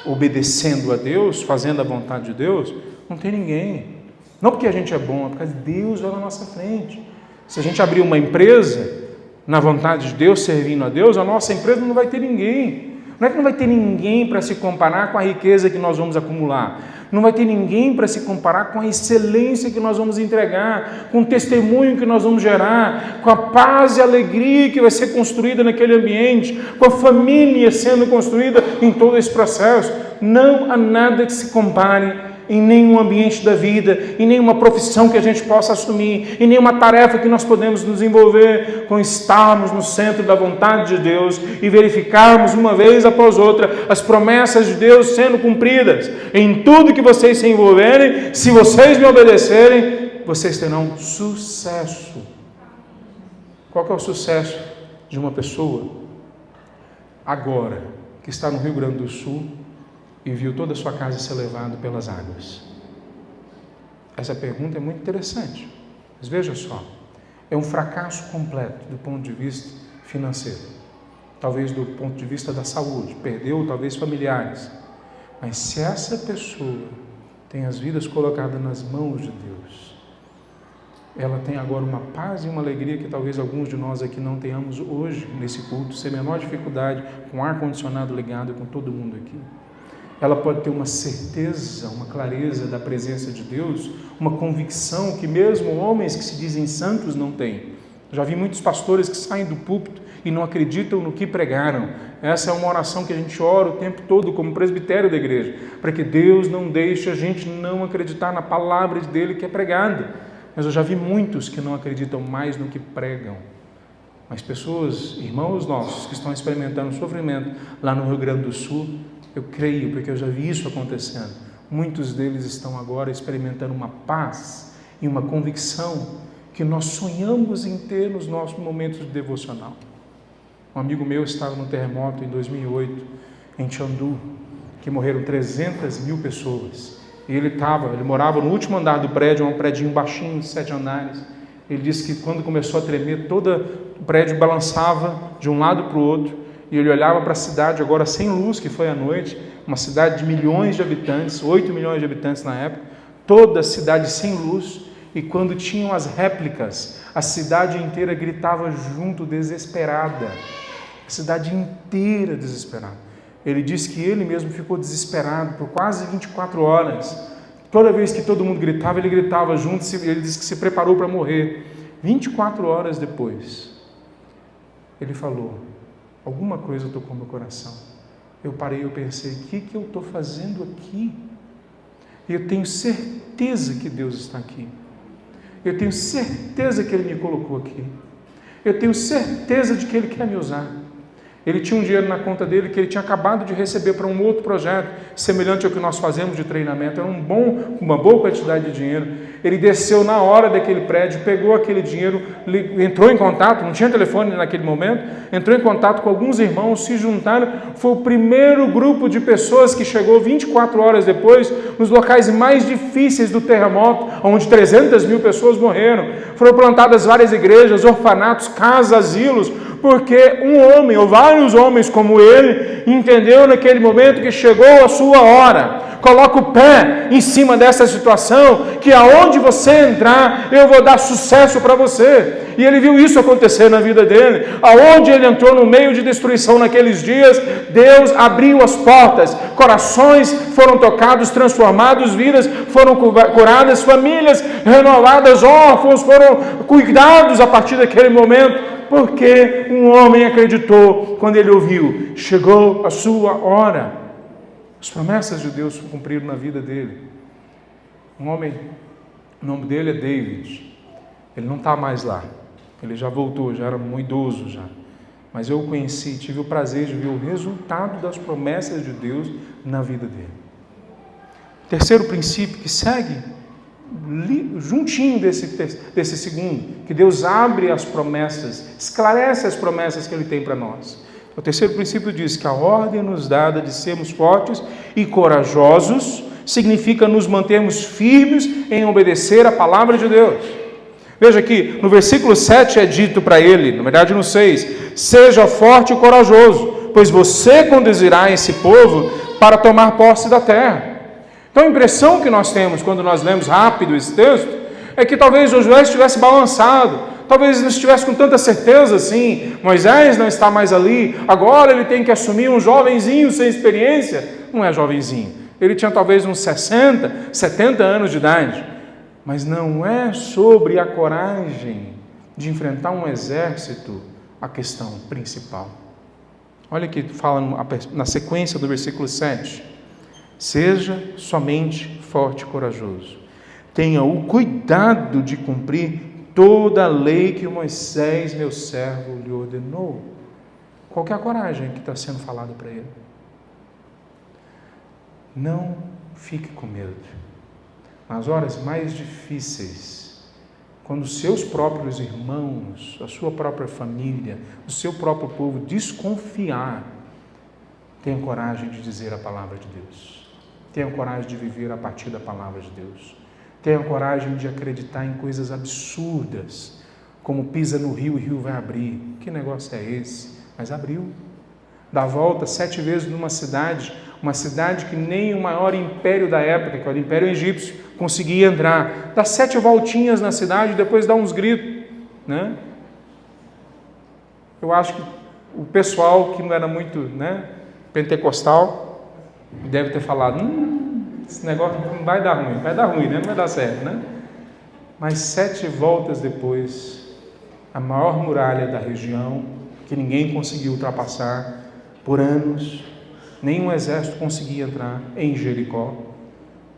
obedecendo a Deus, fazendo a vontade de Deus, não tem ninguém. Não porque a gente é bom, é porque Deus vai na nossa frente. Se a gente abrir uma empresa na vontade de Deus, servindo a Deus, a nossa empresa não vai ter ninguém. Não é que não vai ter ninguém para se comparar com a riqueza que nós vamos acumular. Não vai ter ninguém para se comparar com a excelência que nós vamos entregar, com o testemunho que nós vamos gerar, com a paz e alegria que vai ser construída naquele ambiente, com a família sendo construída em todo esse processo. Não há nada que se compare em nenhum ambiente da vida, em nenhuma profissão que a gente possa assumir, em nenhuma tarefa que nós podemos nos envolver, com estarmos no centro da vontade de Deus e verificarmos uma vez após outra as promessas de Deus sendo cumpridas. Em tudo que vocês se envolverem, se vocês me obedecerem, vocês terão sucesso. Qual que é o sucesso de uma pessoa agora que está no Rio Grande do Sul e viu toda a sua casa ser levada pelas águas? Essa pergunta é muito interessante. Mas veja só, é um fracasso completo do ponto de vista financeiro, talvez do ponto de vista da saúde, perdeu talvez familiares. Mas se essa pessoa tem as vidas colocadas nas mãos de Deus, ela tem agora uma paz e uma alegria que talvez alguns de nós aqui não tenhamos hoje nesse culto, sem a menor dificuldade, com ar-condicionado ligado, com todo mundo aqui. Ela pode ter uma certeza, uma clareza da presença de Deus, uma convicção que mesmo homens que se dizem santos não têm. Já vi muitos pastores que saem do púlpito e não acreditam no que pregaram. Essa é uma oração que a gente ora o tempo todo como presbitério da igreja, para que Deus não deixe a gente não acreditar na palavra dele que é pregada. Mas eu já vi muitos que não acreditam mais no que pregam. Mas pessoas, irmãos nossos, que estão experimentando sofrimento lá no Rio Grande do Sul, eu creio, porque eu já vi isso acontecendo. Muitos deles estão agora experimentando uma paz e uma convicção que nós sonhamos em ter nos nossos momentos de devocional. Um amigo meu estava no terremoto em 2008, em Chandu, que morreram 300 mil pessoas. E ele morava no último andar do prédio, um prédio baixinho de 7 andares. Ele disse que quando começou a tremer, todo o prédio balançava de um lado para o outro. E ele olhava para a cidade agora sem luz, que foi à noite, uma cidade de milhões de habitantes, 8 milhões de habitantes na época, toda a cidade sem luz, e quando tinham as réplicas, a cidade inteira gritava junto, desesperada, a cidade inteira desesperada. Ele disse que ele mesmo ficou desesperado por quase 24 horas, toda vez que todo mundo gritava, ele gritava junto, ele disse que se preparou para morrer. 24 horas depois, ele falou: alguma coisa tocou meu coração. Eu parei e eu pensei, o que eu estou fazendo aqui? E eu tenho certeza que Deus está aqui. Eu tenho certeza que Ele me colocou aqui. Eu tenho certeza de que Ele quer me usar. Ele tinha um dinheiro na conta dele que ele tinha acabado de receber para um outro projeto, semelhante ao que nós fazemos de treinamento. Era uma boa quantidade de dinheiro. Ele desceu na hora daquele prédio, pegou aquele dinheiro, entrou em contato, não tinha telefone naquele momento, entrou em contato com alguns irmãos, se juntaram. Foi o primeiro grupo de pessoas que chegou 24 horas depois, nos locais mais difíceis do terremoto, onde 300 mil pessoas morreram. Foram plantadas várias igrejas, orfanatos, casas, asilos, porque um homem, ou vários homens como ele, entendeu naquele momento que chegou a sua hora. Coloca o pé em cima dessa situação, que aonde você entrar, eu vou dar sucesso para você. E ele viu isso acontecer na vida dele. Aonde ele entrou no meio de destruição naqueles dias, Deus abriu as portas, corações foram tocados, transformados, vidas foram curadas, famílias renovadas, órfãos foram cuidados a partir daquele momento. Porque um homem acreditou quando ele ouviu, chegou a sua hora. As promessas de Deus se cumpriram na vida dele. Um homem, o nome dele é David. Ele não está mais lá. Ele já voltou, já era muito idoso já. Mas eu o conheci, tive o prazer de ver o resultado das promessas de Deus na vida dele. Terceiro princípio que segue juntinho desse segundo, que Deus abre as promessas, esclarece as promessas que Ele tem para nós. O terceiro princípio diz que a ordem nos dada de sermos fortes e corajosos significa nos mantermos firmes em obedecer a palavra de Deus. Veja aqui, no versículo 7 é dito para ele, na verdade no 6, seja forte e corajoso, pois você conduzirá esse povo para tomar posse da terra. Então a impressão que nós temos quando nós lemos rápido esse texto é que talvez Josué estivesse balançado, talvez não estivesse com tanta certeza assim. Moisés não está mais ali, agora ele tem que assumir um jovenzinho sem experiência. Não é jovenzinho, ele tinha talvez uns 60, 70 anos de idade. Mas não é sobre a coragem de enfrentar um exército a questão principal. Olha que fala na sequência do versículo 7. Seja somente forte e corajoso. Tenha o cuidado de cumprir toda a lei que Moisés, meu servo, lhe ordenou. Qual que é a coragem que está sendo falada para ele? Não fique com medo. Nas horas mais difíceis, quando os seus próprios irmãos, a sua própria família, o seu próprio povo desconfiar, tenha coragem de dizer a palavra de Deus. Tenha coragem de viver a partir da palavra de Deus. Tenha coragem de acreditar em coisas absurdas, como pisa no rio e o rio vai abrir. Que negócio é esse? Mas abriu. Dá a volta 7 vezes numa cidade, uma cidade que nem o maior império da época, que era o Império Egípcio, conseguia entrar. Dá 7 voltinhas na cidade e depois dá uns gritos, né? Eu acho que o pessoal que não era muito, pentecostal, deve ter falado, esse negócio não vai dar ruim, né? Não vai dar certo, né? Mas 7 voltas depois, a maior muralha da região, que ninguém conseguiu ultrapassar por anos, nenhum exército conseguia entrar em Jericó,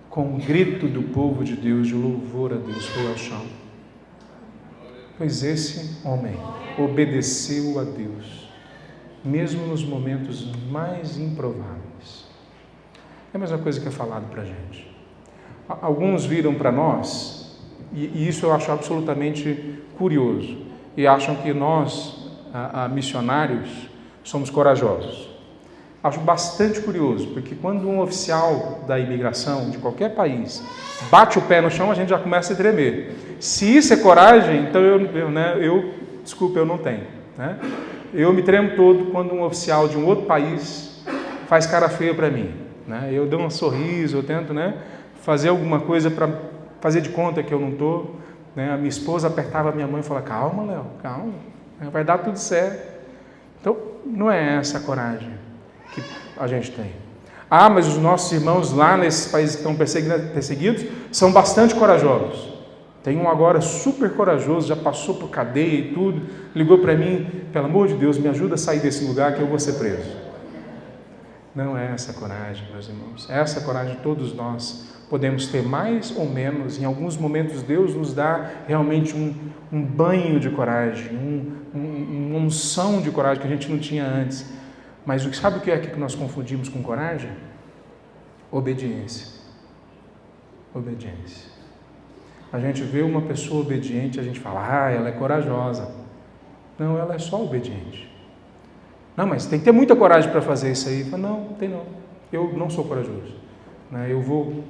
com um grito do povo de Deus, de louvor a Deus, foi ao chão. Pois esse homem obedeceu a Deus, mesmo nos momentos mais improváveis. É a mesma coisa que é falado para a gente. Alguns viram para nós, e isso eu acho absolutamente curioso, e acham que nós, missionários, somos corajosos. Acho bastante curioso, porque quando um oficial da imigração de qualquer país bate o pé no chão, a gente já começa a tremer. Se isso é coragem, então eu não tenho, né? Eu me tremo todo quando um oficial de um outro país faz cara feia para mim, né? Eu dou um sorriso, eu tento, fazer alguma coisa para fazer de conta que eu não estou, né? A minha esposa apertava a minha mão e falava, calma, Léo, calma, vai dar tudo certo. Então, não é essa a coragem que a gente tem. Mas os nossos irmãos lá nesses países que estão perseguidos são bastante corajosos. Tem um agora super corajoso, já passou por cadeia e tudo, ligou para mim, pelo amor de Deus, me ajuda a sair desse lugar que eu vou ser preso. Não é essa coragem, meus irmãos. Essa coragem todos nós podemos ter mais ou menos. Em alguns momentos Deus nos dá realmente um banho de coragem, uma unção de coragem que a gente não tinha antes. Mas sabe o que é que nós confundimos com coragem? Obediência. Obediência. A gente vê uma pessoa obediente, a gente fala, ela é corajosa. Não, ela é só obediente. Não, mas tem que ter muita coragem para fazer isso aí. Não tem não. Eu não sou corajoso. Eu vou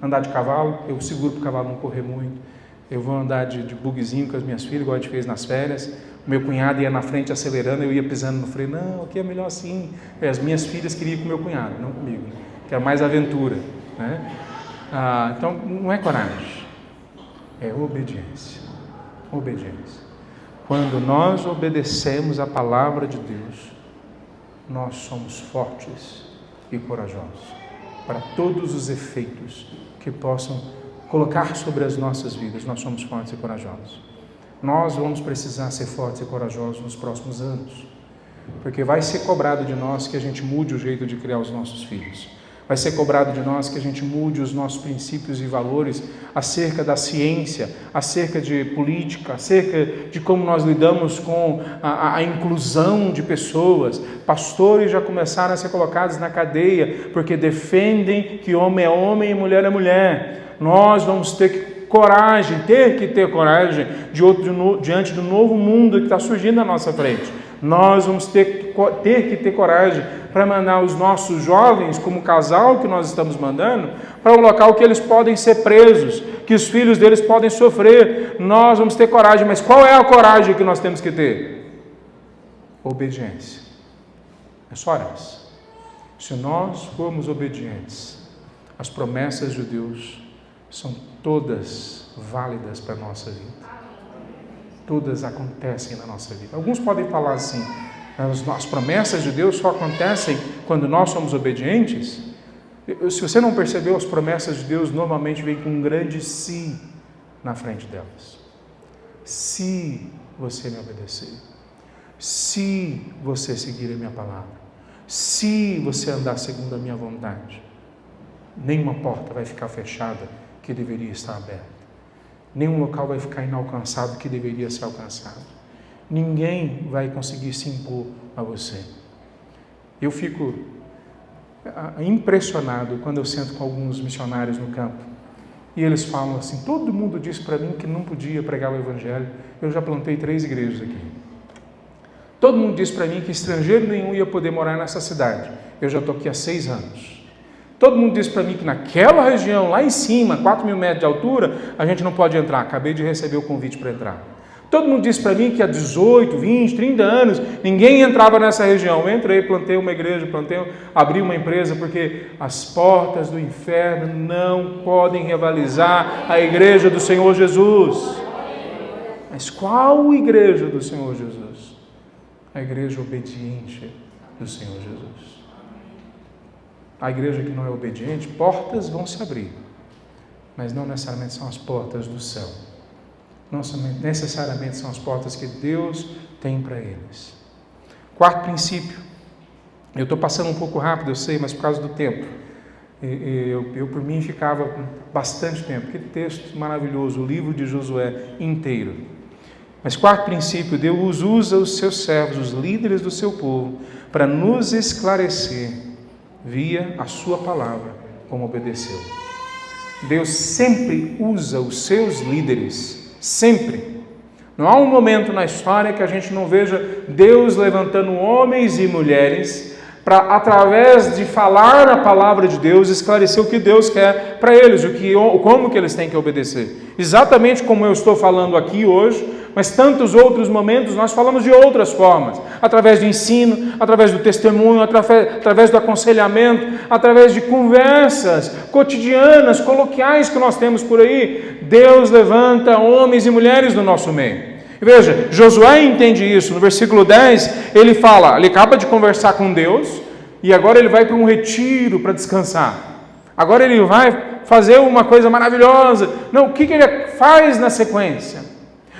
andar de cavalo, eu seguro para o cavalo não correr muito. Eu vou andar de bugzinho com as minhas filhas, igual a gente fez nas férias. O meu cunhado ia na frente acelerando, eu ia pisando no freio. Não, aqui é melhor assim. As minhas filhas queriam ir com o meu cunhado, não comigo. Que era mais aventura, né? Então, não é coragem. É obediência. Obediência. Quando nós obedecemos a palavra de Deus, nós somos fortes e corajosos para todos os efeitos que possam colocar sobre as nossas vidas. Nós somos fortes e corajosos. Nós vamos precisar ser fortes e corajosos nos próximos anos, porque vai ser cobrado de nós que a gente mude o jeito de criar os nossos filhos. Vai ser cobrado de nós que a gente mude os nossos princípios e valores acerca da ciência, acerca de política, acerca de como nós lidamos com a inclusão de pessoas. Pastores já começaram a ser colocados na cadeia porque defendem que homem é homem e mulher é mulher. Nós vamos ter que ter coragem diante do novo mundo que está surgindo na nossa frente. Nós vamos ter que ter coragem para mandar os nossos jovens, como casal que nós estamos mandando, para um local que eles podem ser presos, que os filhos deles podem sofrer. Nós vamos ter coragem, mas qual é a coragem que nós temos que ter? Obediência. É só essa. Se nós formos obedientes, as promessas de Deus são todas válidas para a nossa vida. Todas acontecem na nossa vida. Alguns podem falar assim, as promessas de Deus só acontecem quando nós somos obedientes. Se você não percebeu, as promessas de Deus normalmente vêm com um grande "se" na frente delas. Se você me obedecer, se você seguir a minha palavra, se você andar segundo a minha vontade, nenhuma porta vai ficar fechada que deveria estar aberta. Nenhum local vai ficar inalcançado que deveria ser alcançado. Ninguém vai conseguir se impor a você. Eu fico impressionado quando eu sento com alguns missionários no campo e eles falam assim: todo mundo disse para mim que não podia pregar o Evangelho. Eu já plantei 3 igrejas aqui. Todo mundo disse para mim que estrangeiro nenhum ia poder morar nessa cidade. Eu já estou aqui há 6 anos. Todo mundo disse para mim que naquela região, lá em cima, 4.000 metros de altura, a gente não pode entrar. Acabei de receber o convite para entrar. Todo mundo disse para mim que há 18, 20, 30 anos, ninguém entrava nessa região. Eu entrei, plantei uma igreja, abri uma empresa, porque as portas do inferno não podem rivalizar a igreja do Senhor Jesus. Mas qual igreja do Senhor Jesus? A igreja obediente do Senhor Jesus. A igreja que não é obediente, portas vão se abrir, mas não necessariamente são as portas do céu. Não necessariamente são as portas que Deus tem para eles. 4º princípio. Eu estou passando um pouco rápido, eu sei, mas por causa do tempo. Eu por mim ficava bastante tempo. Que texto maravilhoso, o livro de Josué inteiro. Mas 4º princípio, Deus usa os seus servos, os líderes do seu povo, para nos esclarecer via a sua palavra, como obedeceu. Deus sempre usa os seus líderes, sempre. Não há um momento na história que a gente não veja Deus levantando homens e mulheres para, através de falar a palavra de Deus, esclarecer o que Deus quer para eles, como que eles têm que obedecer. Exatamente como eu estou falando aqui hoje, mas tantos outros momentos nós falamos de outras formas, através do ensino, através do testemunho, através do aconselhamento, através de conversas cotidianas, coloquiais que nós temos por aí. Deus levanta homens e mulheres do nosso meio. Veja, Josué entende isso. No versículo 10, ele fala, ele acaba de conversar com Deus e agora ele vai para um retiro para descansar. Agora ele vai fazer uma coisa maravilhosa. Não, o que ele faz na sequência?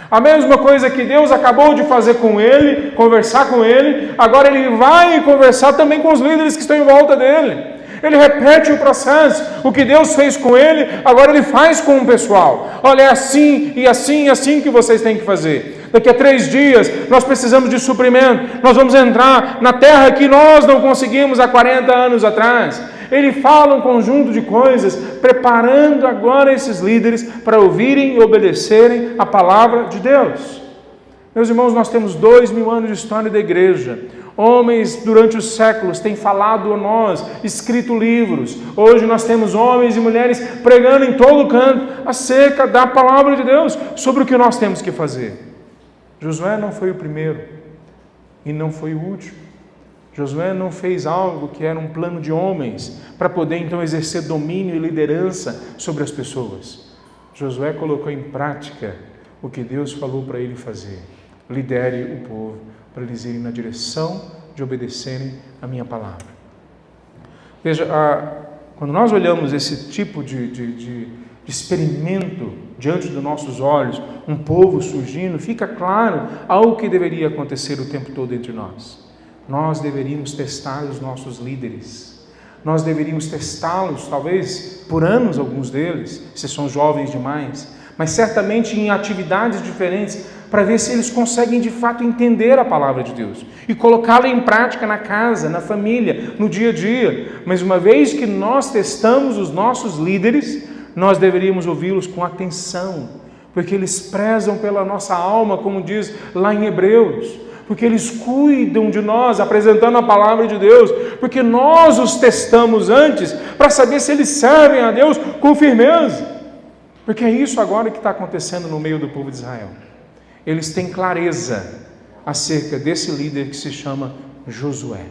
A mesma coisa que Deus acabou de fazer com ele, conversar com ele, agora ele vai conversar também com os líderes que estão em volta dele. Ele repete o processo, o que Deus fez com ele, agora ele faz com o pessoal. Olha, é assim e assim e assim que vocês têm que fazer. Daqui a 3 dias nós precisamos de suprimento, nós vamos entrar na terra que nós não conseguimos há 40 anos atrás. Ele fala um conjunto de coisas, preparando agora esses líderes para ouvirem e obedecerem a palavra de Deus. Meus irmãos, nós temos 2.000 anos de história da igreja. Homens durante os séculos têm falado a nós, escrito livros. Hoje nós temos homens e mulheres pregando em todo canto acerca da palavra de Deus, sobre o que nós temos que fazer. Josué não foi o primeiro e não foi o último. Josué não fez algo que era um plano de homens para poder então exercer domínio e liderança sobre as pessoas. Josué colocou em prática o que Deus falou para ele fazer. Lidere o povo para eles irem na direção de obedecerem a minha palavra. Veja, quando nós olhamos esse tipo de experimento diante dos nossos olhos, um povo surgindo, fica claro algo que deveria acontecer o tempo todo entre nós. Nós deveríamos testar os nossos líderes. Nós deveríamos testá-los, talvez por anos, alguns deles, se são jovens demais, mas certamente em atividades diferentes, para ver se eles conseguem de fato entender a palavra de Deus e colocá-la em prática na casa, na família, no dia a dia. Mas uma vez que nós testamos os nossos líderes, nós deveríamos ouvi-los com atenção, porque eles prezam pela nossa alma, como diz lá em Hebreus. Porque eles cuidam de nós, apresentando a palavra de Deus, porque nós os testamos antes, para saber se eles servem a Deus com firmeza. Porque é isso agora que está acontecendo no meio do povo de Israel. Eles têm clareza acerca desse líder que se chama Josué.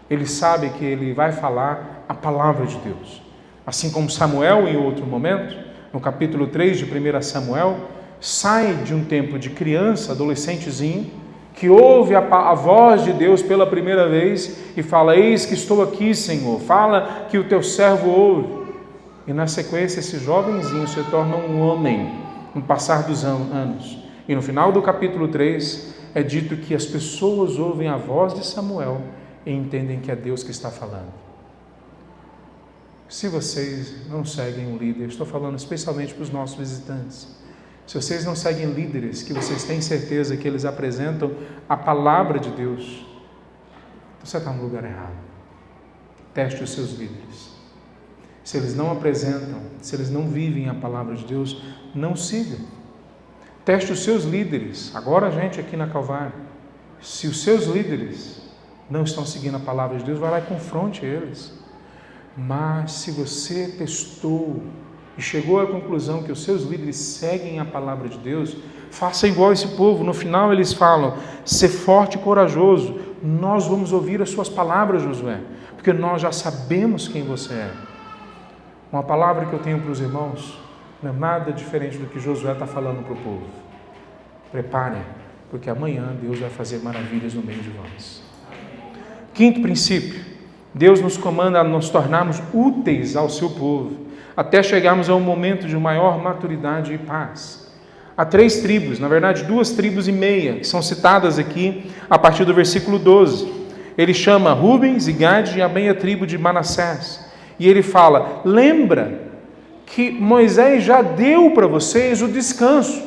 Ele sabe que ele vai falar a palavra de Deus. Assim como Samuel, em outro momento, no capítulo 3 de 1 Samuel, sai de um tempo de criança, adolescentezinho, que ouve a voz de Deus pela primeira vez e fala: eis que estou aqui, Senhor, fala que o teu servo ouve. E na sequência esse jovenzinho se torna um homem no passar dos anos. E no final do capítulo 3 é dito que as pessoas ouvem a voz de Samuel e entendem que é Deus que está falando. Se vocês não seguem um líder, estou falando especialmente para os nossos visitantes, se vocês não seguem líderes que vocês têm certeza que eles apresentam a palavra de Deus, você está no lugar errado. Teste os seus líderes. Se eles não apresentam, se eles não vivem a palavra de Deus, não siga. Teste os seus líderes. Agora a gente aqui na Calvário, se os seus líderes não estão seguindo a palavra de Deus, vai lá e confronte eles. Mas se você testou e chegou à conclusão que os seus líderes seguem a palavra de Deus, faça igual esse povo. No final eles falam: ser forte e corajoso, nós vamos ouvir as suas palavras, Josué, porque nós já sabemos quem você é. Uma palavra que eu tenho para os irmãos não é nada diferente do que Josué está falando para o povo. Preparem, porque amanhã Deus vai fazer maravilhas no meio de vós. Quinto princípio: Deus nos comanda a nos tornarmos úteis ao seu povo, até chegarmos a um momento de maior maturidade e paz. Há 3 tribos, na verdade 2 tribos e meia, que são citadas aqui a partir do versículo 12. Ele chama Rubens e Gade e a meia tribo de Manassés. E ele fala: lembra que Moisés já deu para vocês o descanso,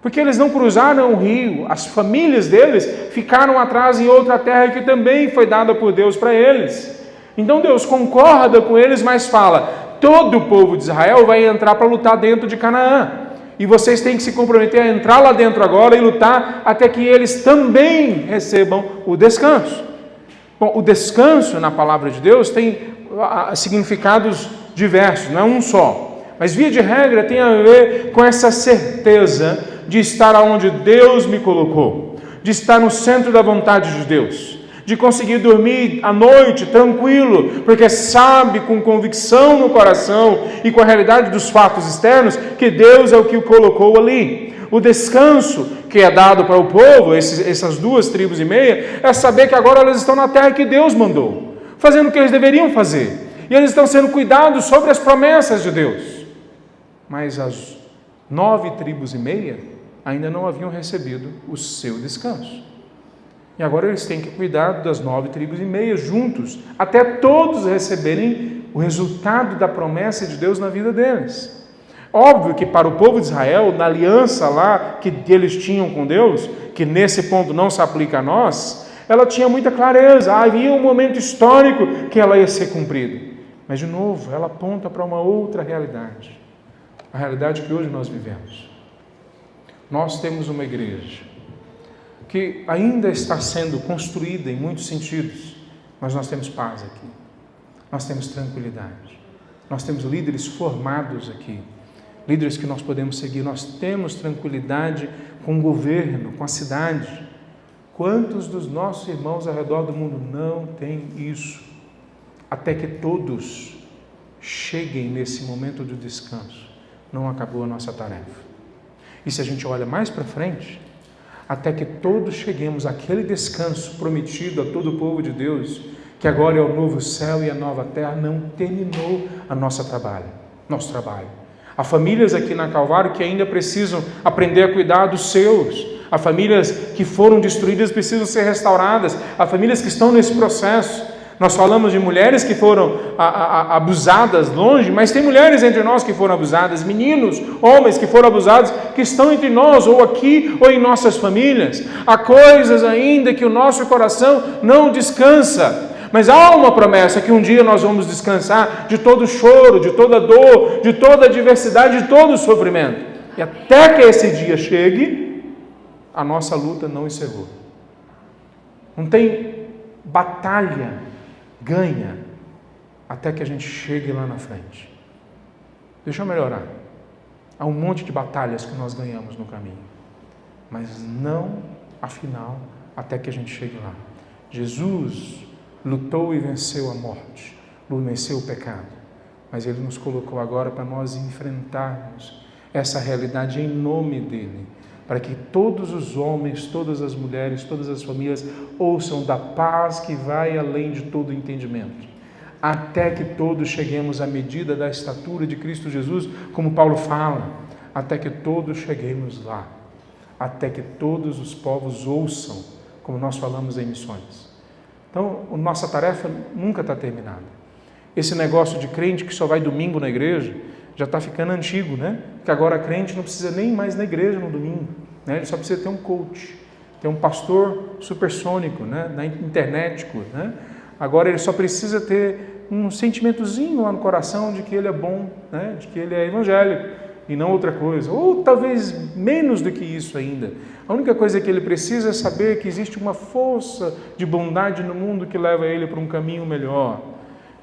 porque eles não cruzaram o rio, as famílias deles ficaram atrás em outra terra que também foi dada por Deus para eles. Então Deus concorda com eles, mas fala: todo o povo de Israel vai entrar para lutar dentro de Canaã, e vocês têm que se comprometer a entrar lá dentro agora e lutar até que eles também recebam o descanso. Bom, o descanso na palavra de Deus tem significados diversos, não é um só, mas via de regra tem a ver com essa certeza de estar onde Deus me colocou, de estar no centro da vontade de Deus, de conseguir dormir à noite tranquilo, porque sabe com convicção no coração e com a realidade dos fatos externos que Deus é o que o colocou ali. O descanso que é dado para o povo, essas 2 tribos e meia, é saber que agora elas estão na terra que Deus mandou, fazendo o que eles deveriam fazer, e eles estão sendo cuidados sobre as promessas de Deus. Mas as 9 tribos e meia ainda não haviam recebido o seu descanso. E agora eles têm que cuidar das 9 tribos e meia juntos, até todos receberem o resultado da promessa de Deus na vida deles. Óbvio que para o povo de Israel, na aliança lá que eles tinham com Deus, que nesse ponto não se aplica a nós, ela tinha muita clareza, havia um momento histórico que ela ia ser cumprida. Mas de novo, ela aponta para uma outra realidade, a realidade que hoje nós vivemos. Nós temos uma igreja que ainda está sendo construída em muitos sentidos, mas nós temos paz aqui, nós temos tranquilidade, nós temos líderes formados aqui, líderes que nós podemos seguir, nós temos tranquilidade com o governo, com a cidade. Quantos dos nossos irmãos ao redor do mundo não têm isso? Até que todos cheguem nesse momento de descanso, não acabou a nossa tarefa. E se a gente olha mais para frente, até que todos cheguemos àquele descanso prometido a todo o povo de Deus, que agora é o novo céu e a nova terra, não terminou nosso trabalho. Há famílias aqui na Calvário que ainda precisam aprender a cuidar dos seus. Há famílias que foram destruídas e precisam ser restauradas. Há famílias que estão nesse processo. Nós falamos de mulheres que foram abusadas longe, mas tem mulheres entre nós que foram abusadas, meninos, homens que foram abusados, que estão entre nós, ou aqui, ou em nossas famílias. Há coisas ainda que o nosso coração não descansa, mas há uma promessa que um dia nós vamos descansar de todo choro, de toda dor, de toda adversidade, de todo sofrimento. E até que esse dia chegue, a nossa luta não encerrou. Não tem batalha ganha até que a gente chegue lá na frente. Deixa eu melhorar. Há um monte de batalhas que nós ganhamos no caminho, mas não, afinal, até que a gente chegue lá. Jesus lutou e venceu a morte, venceu o pecado. Mas Ele nos colocou agora para nós enfrentarmos essa realidade em nome dEle, para que todos os homens, todas as mulheres, todas as famílias ouçam da paz que vai além de todo entendimento, até que todos cheguemos à medida da estatura de Cristo Jesus, como Paulo fala, até que todos cheguemos lá, até que todos os povos ouçam, como nós falamos em missões. Então, a nossa tarefa nunca está terminada. Esse negócio de crente que só vai domingo na igreja já está ficando antigo, né? Porque agora crente não precisa nem mais na igreja no domingo, né? Ele só precisa ter um coach, ter um pastor supersônico, né? Na internet, né? Agora ele só precisa ter um sentimentozinho lá no coração de que ele é bom, né? De que ele é evangélico e não outra coisa, ou talvez menos do que isso ainda. A única coisa que ele precisa é saber que existe uma força de bondade no mundo que leva ele para um caminho melhor.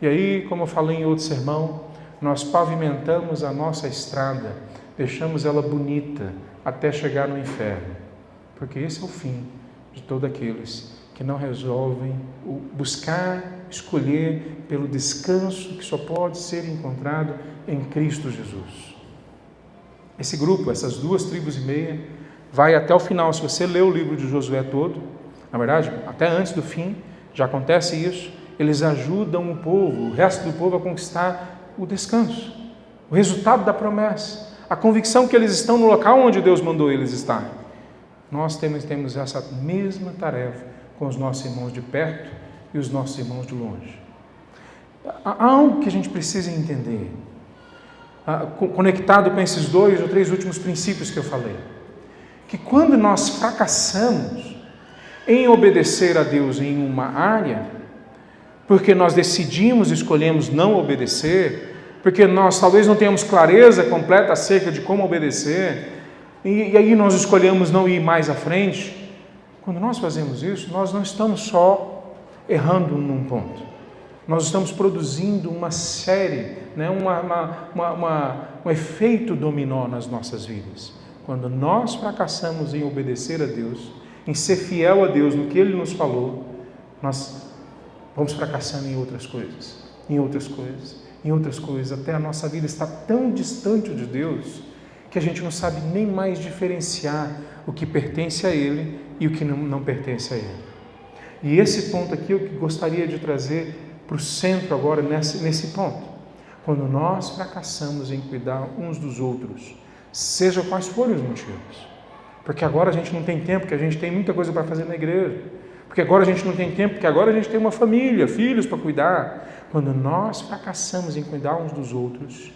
E aí, como eu falei em outro sermão, nós pavimentamos a nossa estrada, deixamos ela bonita até chegar no inferno, porque esse é o fim de todos aqueles que não resolvem buscar, escolher pelo descanso que só pode ser encontrado em Cristo Jesus. Esse grupo, essas 2,5 tribos, vai até o final. Se você ler o livro de Josué todo, na verdade, até antes do fim, já acontece isso, eles ajudam o povo, o resto do povo a conquistar o descanso, o resultado da promessa, a convicção que eles estão no local onde Deus mandou eles estar. Nós temos essa mesma tarefa com os nossos irmãos de perto e os nossos irmãos de longe. Há algo que a gente precisa entender, conectado com esses 2 ou 3 últimos princípios que eu falei, que quando nós fracassamos em obedecer a Deus em uma área, porque nós decidimos, escolhemos não obedecer, porque nós talvez não tenhamos clareza completa acerca de como obedecer, e aí nós escolhemos não ir mais à frente. Quando nós fazemos isso, nós não estamos só errando num ponto, nós estamos produzindo uma série, né, um efeito dominó nas nossas vidas. Quando nós fracassamos em obedecer a Deus, em ser fiel a Deus no que Ele nos falou, nós vamos fracassando em outras coisas, até a nossa vida está tão distante de Deus, que a gente não sabe nem mais diferenciar o que pertence a Ele e o que não pertence a Ele. E esse ponto aqui eu gostaria de trazer para o centro agora, nesse ponto. Quando nós fracassamos em cuidar uns dos outros, seja quais forem os motivos, porque agora a gente não tem tempo, porque a gente tem muita coisa para fazer na igreja, porque agora a gente não tem tempo, porque agora a gente tem uma família, filhos para cuidar. Quando nós fracassamos em cuidar uns dos outros,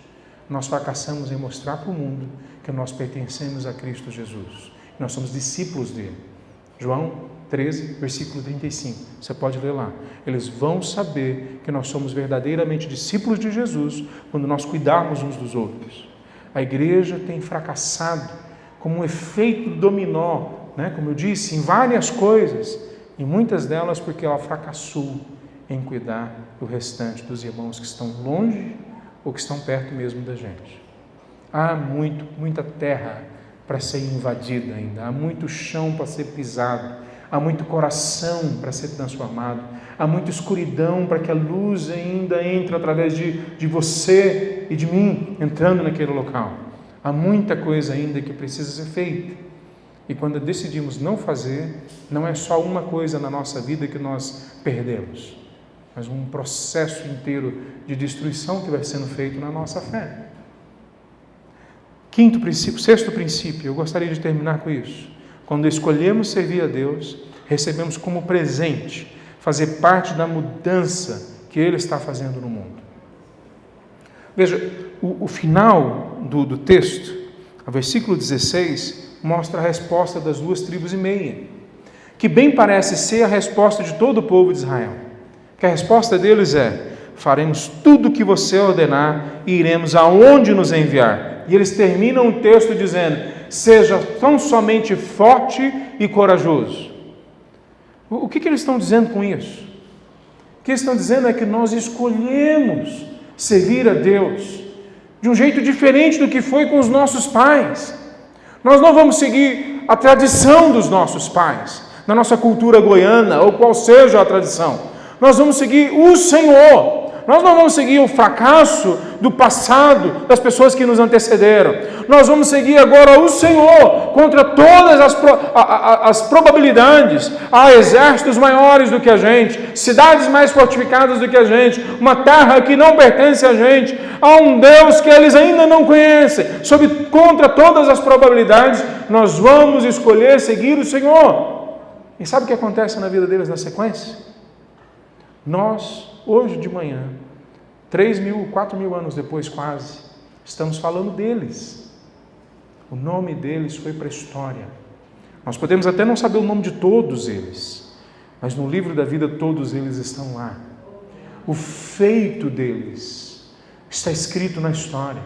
nós fracassamos em mostrar para o mundo que nós pertencemos a Cristo Jesus. Nós somos discípulos dele. João 13, versículo 35. Você pode ler lá. Eles vão saber que nós somos verdadeiramente discípulos de Jesus quando nós cuidarmos uns dos outros. A igreja tem fracassado como um efeito dominó, né? Como eu disse, em várias coisas, e muitas delas porque ela fracassou em cuidar do restante dos irmãos que estão longe ou que estão perto mesmo da gente. Há muita terra para ser invadida ainda, há muito chão para ser pisado, há muito coração para ser transformado, há muita escuridão para que a luz ainda entre através de você e de mim, entrando naquele local. Há muita coisa ainda que precisa ser feita. E quando decidimos não fazer, não é só uma coisa na nossa vida que nós perdemos, mas um processo inteiro de destruição que vai sendo feito na nossa fé. Sexto princípio, eu gostaria de terminar com isso. Quando escolhemos servir a Deus, recebemos como presente fazer parte da mudança que Ele está fazendo no mundo. Veja, o final do texto, o versículo 16, mostra a resposta das 2,5 tribos, que bem parece ser a resposta de todo o povo de Israel. Que a resposta deles é: faremos tudo o que você ordenar e iremos aonde nos enviar. E eles terminam o texto dizendo: seja tão somente forte e corajoso. O que eles estão dizendo com isso? O que eles estão dizendo é que nós escolhemos servir a Deus de um jeito diferente do que foi com os nossos pais. Nós não vamos seguir a tradição dos nossos pais, na nossa cultura goiana, ou qual seja a tradição. Nós vamos seguir o Senhor. Nós não vamos seguir o fracasso do passado, das pessoas que nos antecederam. Nós vamos seguir agora o Senhor contra todas as probabilidades. Há exércitos maiores do que a gente, cidades mais fortificadas do que a gente, uma terra que não pertence a gente. Há um Deus que eles ainda não conhecem. Contra todas as probabilidades, nós vamos escolher seguir o Senhor. E sabe o que acontece na vida deles na sequência? Nós, hoje de manhã, 3.000, 4.000 anos depois quase, estamos falando deles. O nome deles foi para a história. Nós podemos até não saber o nome de todos eles, mas no livro da vida todos eles estão lá. O feito deles está escrito na história.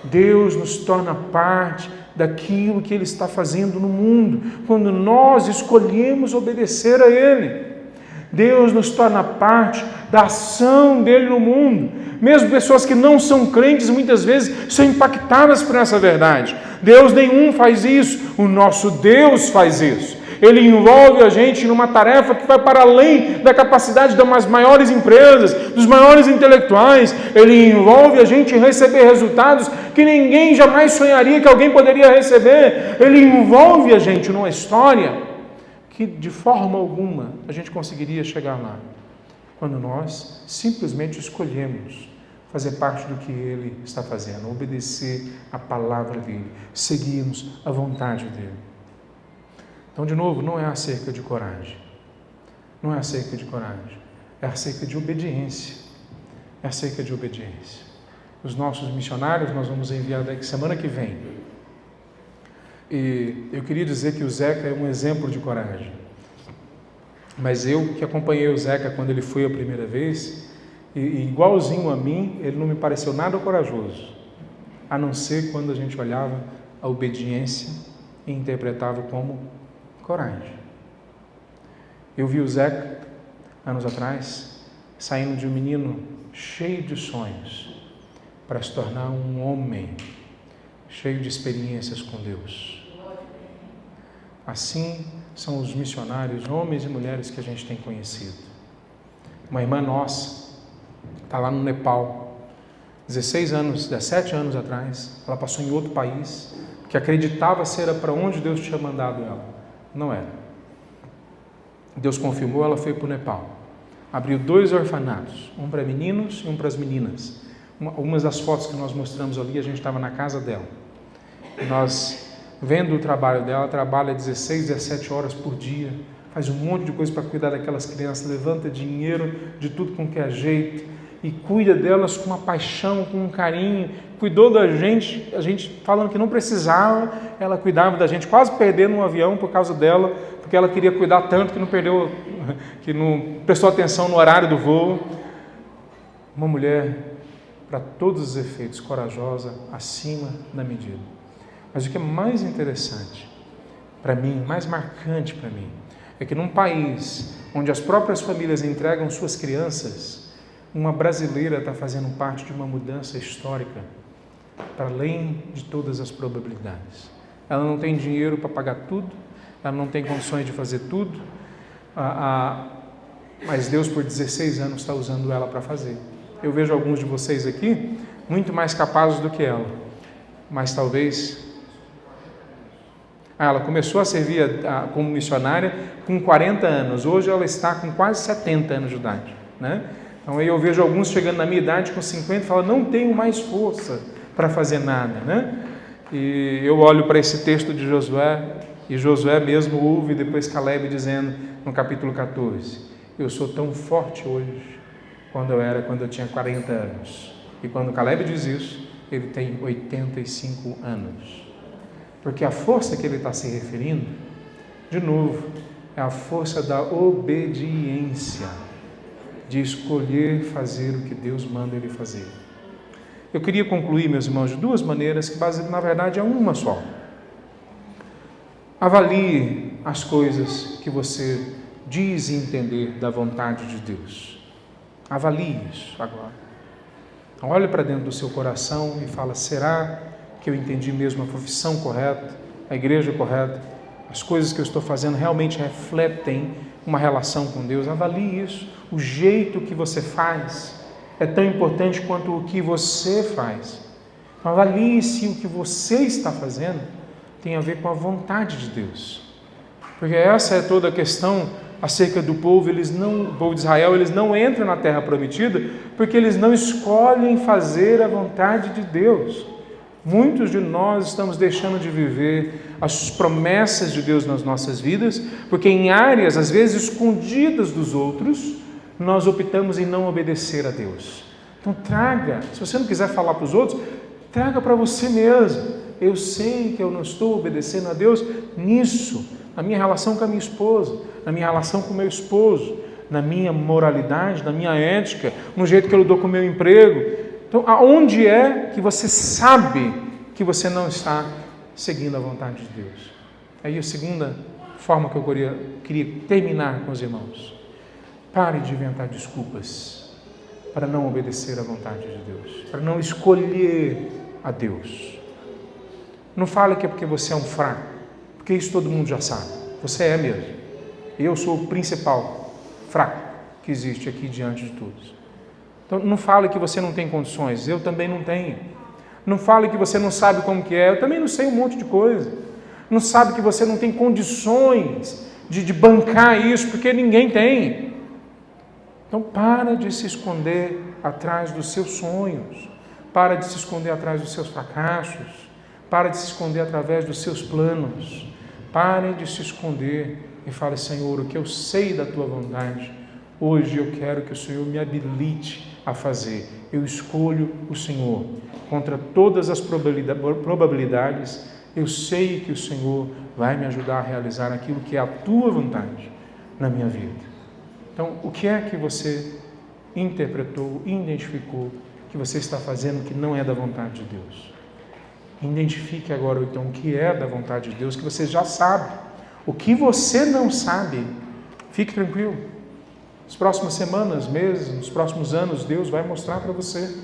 Deus nos torna parte daquilo que Ele está fazendo no mundo, quando nós escolhemos obedecer a Ele. Deus nos torna parte da ação dele no mundo. Mesmo pessoas que não são crentes, muitas vezes são impactadas por essa verdade. Deus nenhum faz isso, o nosso Deus faz isso. Ele envolve a gente numa tarefa que vai para além da capacidade das maiores empresas, dos maiores intelectuais. Ele envolve a gente em receber resultados que ninguém jamais sonharia que alguém poderia receber. Ele envolve a gente numa história que de forma alguma a gente conseguiria chegar lá, quando nós simplesmente escolhemos fazer parte do que Ele está fazendo, obedecer a palavra dEle, seguirmos a vontade dEle. Então, de novo, não é acerca de coragem, não é acerca de coragem, é acerca de obediência, é acerca de obediência. Os nossos missionários nós vamos enviar daqui semana que vem. E eu queria dizer que o Zeca é um exemplo de coragem. Mas eu que acompanhei o Zeca quando ele foi a primeira vez, e igualzinho a mim, ele não me pareceu nada corajoso, a não ser quando a gente olhava a obediência e interpretava como coragem. Eu vi o Zeca, anos atrás, saindo de um menino cheio de sonhos, para se tornar um homem cheio de experiências com Deus. Assim são os missionários, homens e mulheres que a gente tem conhecido. Uma irmã nossa está lá no Nepal, 17 anos atrás, ela passou em outro país, que acreditava ser para onde Deus tinha mandado ela. Não era. Deus confirmou, ela foi para o Nepal. Abriu 2 orfanatos, um para meninos e um para as meninas. Algumas das fotos que nós mostramos ali, a gente estava na casa dela. E nós, vendo o trabalho dela, ela trabalha 16, 17 horas por dia, faz um monte de coisa para cuidar daquelas crianças, levanta dinheiro de tudo com que é jeito, e cuida delas com uma paixão, com um carinho, cuidou da gente, a gente falando que não precisava, ela cuidava da gente, quase perdendo um avião por causa dela, porque ela queria cuidar tanto que não prestou atenção no horário do voo. Uma mulher, para todos os efeitos, corajosa, acima da medida. Mas o que é mais interessante para mim, mais marcante para mim, é que num país onde as próprias famílias entregam suas crianças, uma brasileira está fazendo parte de uma mudança histórica, para além de todas as probabilidades. Ela não tem dinheiro para pagar tudo, ela não tem condições de fazer tudo, mas Deus por 16 anos está usando ela para fazer. Eu vejo alguns de vocês aqui muito mais capazes do que ela, mas talvez... ela começou a servir como missionária com 40 anos, hoje ela está com quase 70 anos de idade, né? Então aí eu vejo alguns chegando na minha idade com 50 e falam, não tenho mais força para fazer nada, né? E eu olho para esse texto de Josué, e Josué mesmo ouve depois Caleb dizendo no capítulo 14, eu sou tão forte hoje quando eu tinha 40 anos. E quando Caleb diz isso, ele tem 85 anos. Porque a força que ele está se referindo, de novo, é a força da obediência, de escolher fazer o que Deus manda ele fazer. Eu queria concluir, meus irmãos, de 2 maneiras, que na verdade é uma só. Avalie as coisas que você diz entender da vontade de Deus. Avalie isso agora. Olhe para dentro do seu coração e fala, será que eu entendi mesmo a profissão correta, a igreja correta, as coisas que eu estou fazendo realmente refletem uma relação com Deus, avalie isso. O jeito que você faz é tão importante quanto o que você faz. Então, avalie se o que você está fazendo tem a ver com a vontade de Deus. Porque essa é toda a questão acerca do povo. O povo de Israel, eles não entram na terra prometida porque eles não escolhem fazer a vontade de Deus. Muitos de nós estamos deixando de viver as promessas de Deus nas nossas vidas, porque em áreas, às vezes, escondidas dos outros, nós optamos em não obedecer a Deus. Então traga, se você não quiser falar para os outros, traga para você mesmo. Eu sei que eu não estou obedecendo a Deus nisso, na minha relação com a minha esposa, na minha relação com o meu esposo, na minha moralidade, na minha ética, no jeito que eu lido com o meu emprego. Então, aonde é que você sabe que você não está seguindo a vontade de Deus? Aí a segunda forma que eu queria terminar com os irmãos. Pare de inventar desculpas para não obedecer à vontade de Deus, para não escolher a Deus. Não fale que é porque você é um fraco, porque isso todo mundo já sabe. Você é mesmo. Eu sou o principal fraco que existe aqui diante de todos. Então não fale que você não tem condições, eu também não tenho. Não fale que você não sabe como que é, eu também não sei um monte de coisa. Não sabe que você não tem condições de bancar isso, porque ninguém tem. Então para de se esconder atrás dos seus sonhos, para de se esconder atrás dos seus fracassos, para de se esconder através dos seus planos. Pare de se esconder e fale: Senhor, o que eu sei da Tua vontade, hoje eu quero que o Senhor me habilite a fazer. Eu escolho o Senhor. Contra todas as probabilidades, eu sei que o Senhor vai me ajudar a realizar aquilo que é a Tua vontade na minha vida. Então, o que é que você interpretou, identificou que você está fazendo que não é da vontade de Deus? Identifique agora, então, o que é da vontade de Deus, que você já sabe. O que você não sabe, fique tranquilo. Nas próximas semanas, meses, nos próximos anos, Deus vai mostrar para você.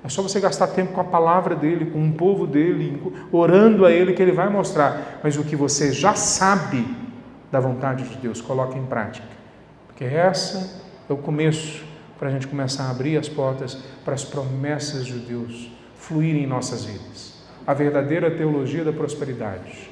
É só você gastar tempo com a palavra dEle, com o povo dEle, orando a Ele, que Ele vai mostrar. Mas o que você já sabe da vontade de Deus, coloque em prática. Porque essa é o começo para a gente começar a abrir as portas para as promessas de Deus fluírem em nossas vidas. A verdadeira teologia da prosperidade,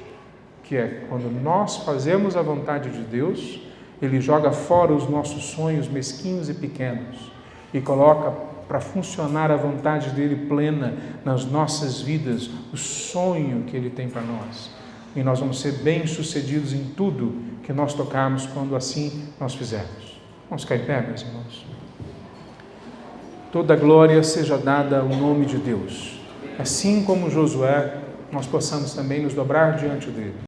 que é quando nós fazemos a vontade de Deus, Ele joga fora os nossos sonhos mesquinhos e pequenos e coloca para funcionar a vontade dEle plena nas nossas vidas, o sonho que Ele tem para nós. E nós vamos ser bem-sucedidos em tudo que nós tocarmos quando assim nós fizermos. Vamos ficar em pé, meus irmãos? Toda glória seja dada ao nome de Deus. Assim como Josué, nós possamos também nos dobrar diante dEle.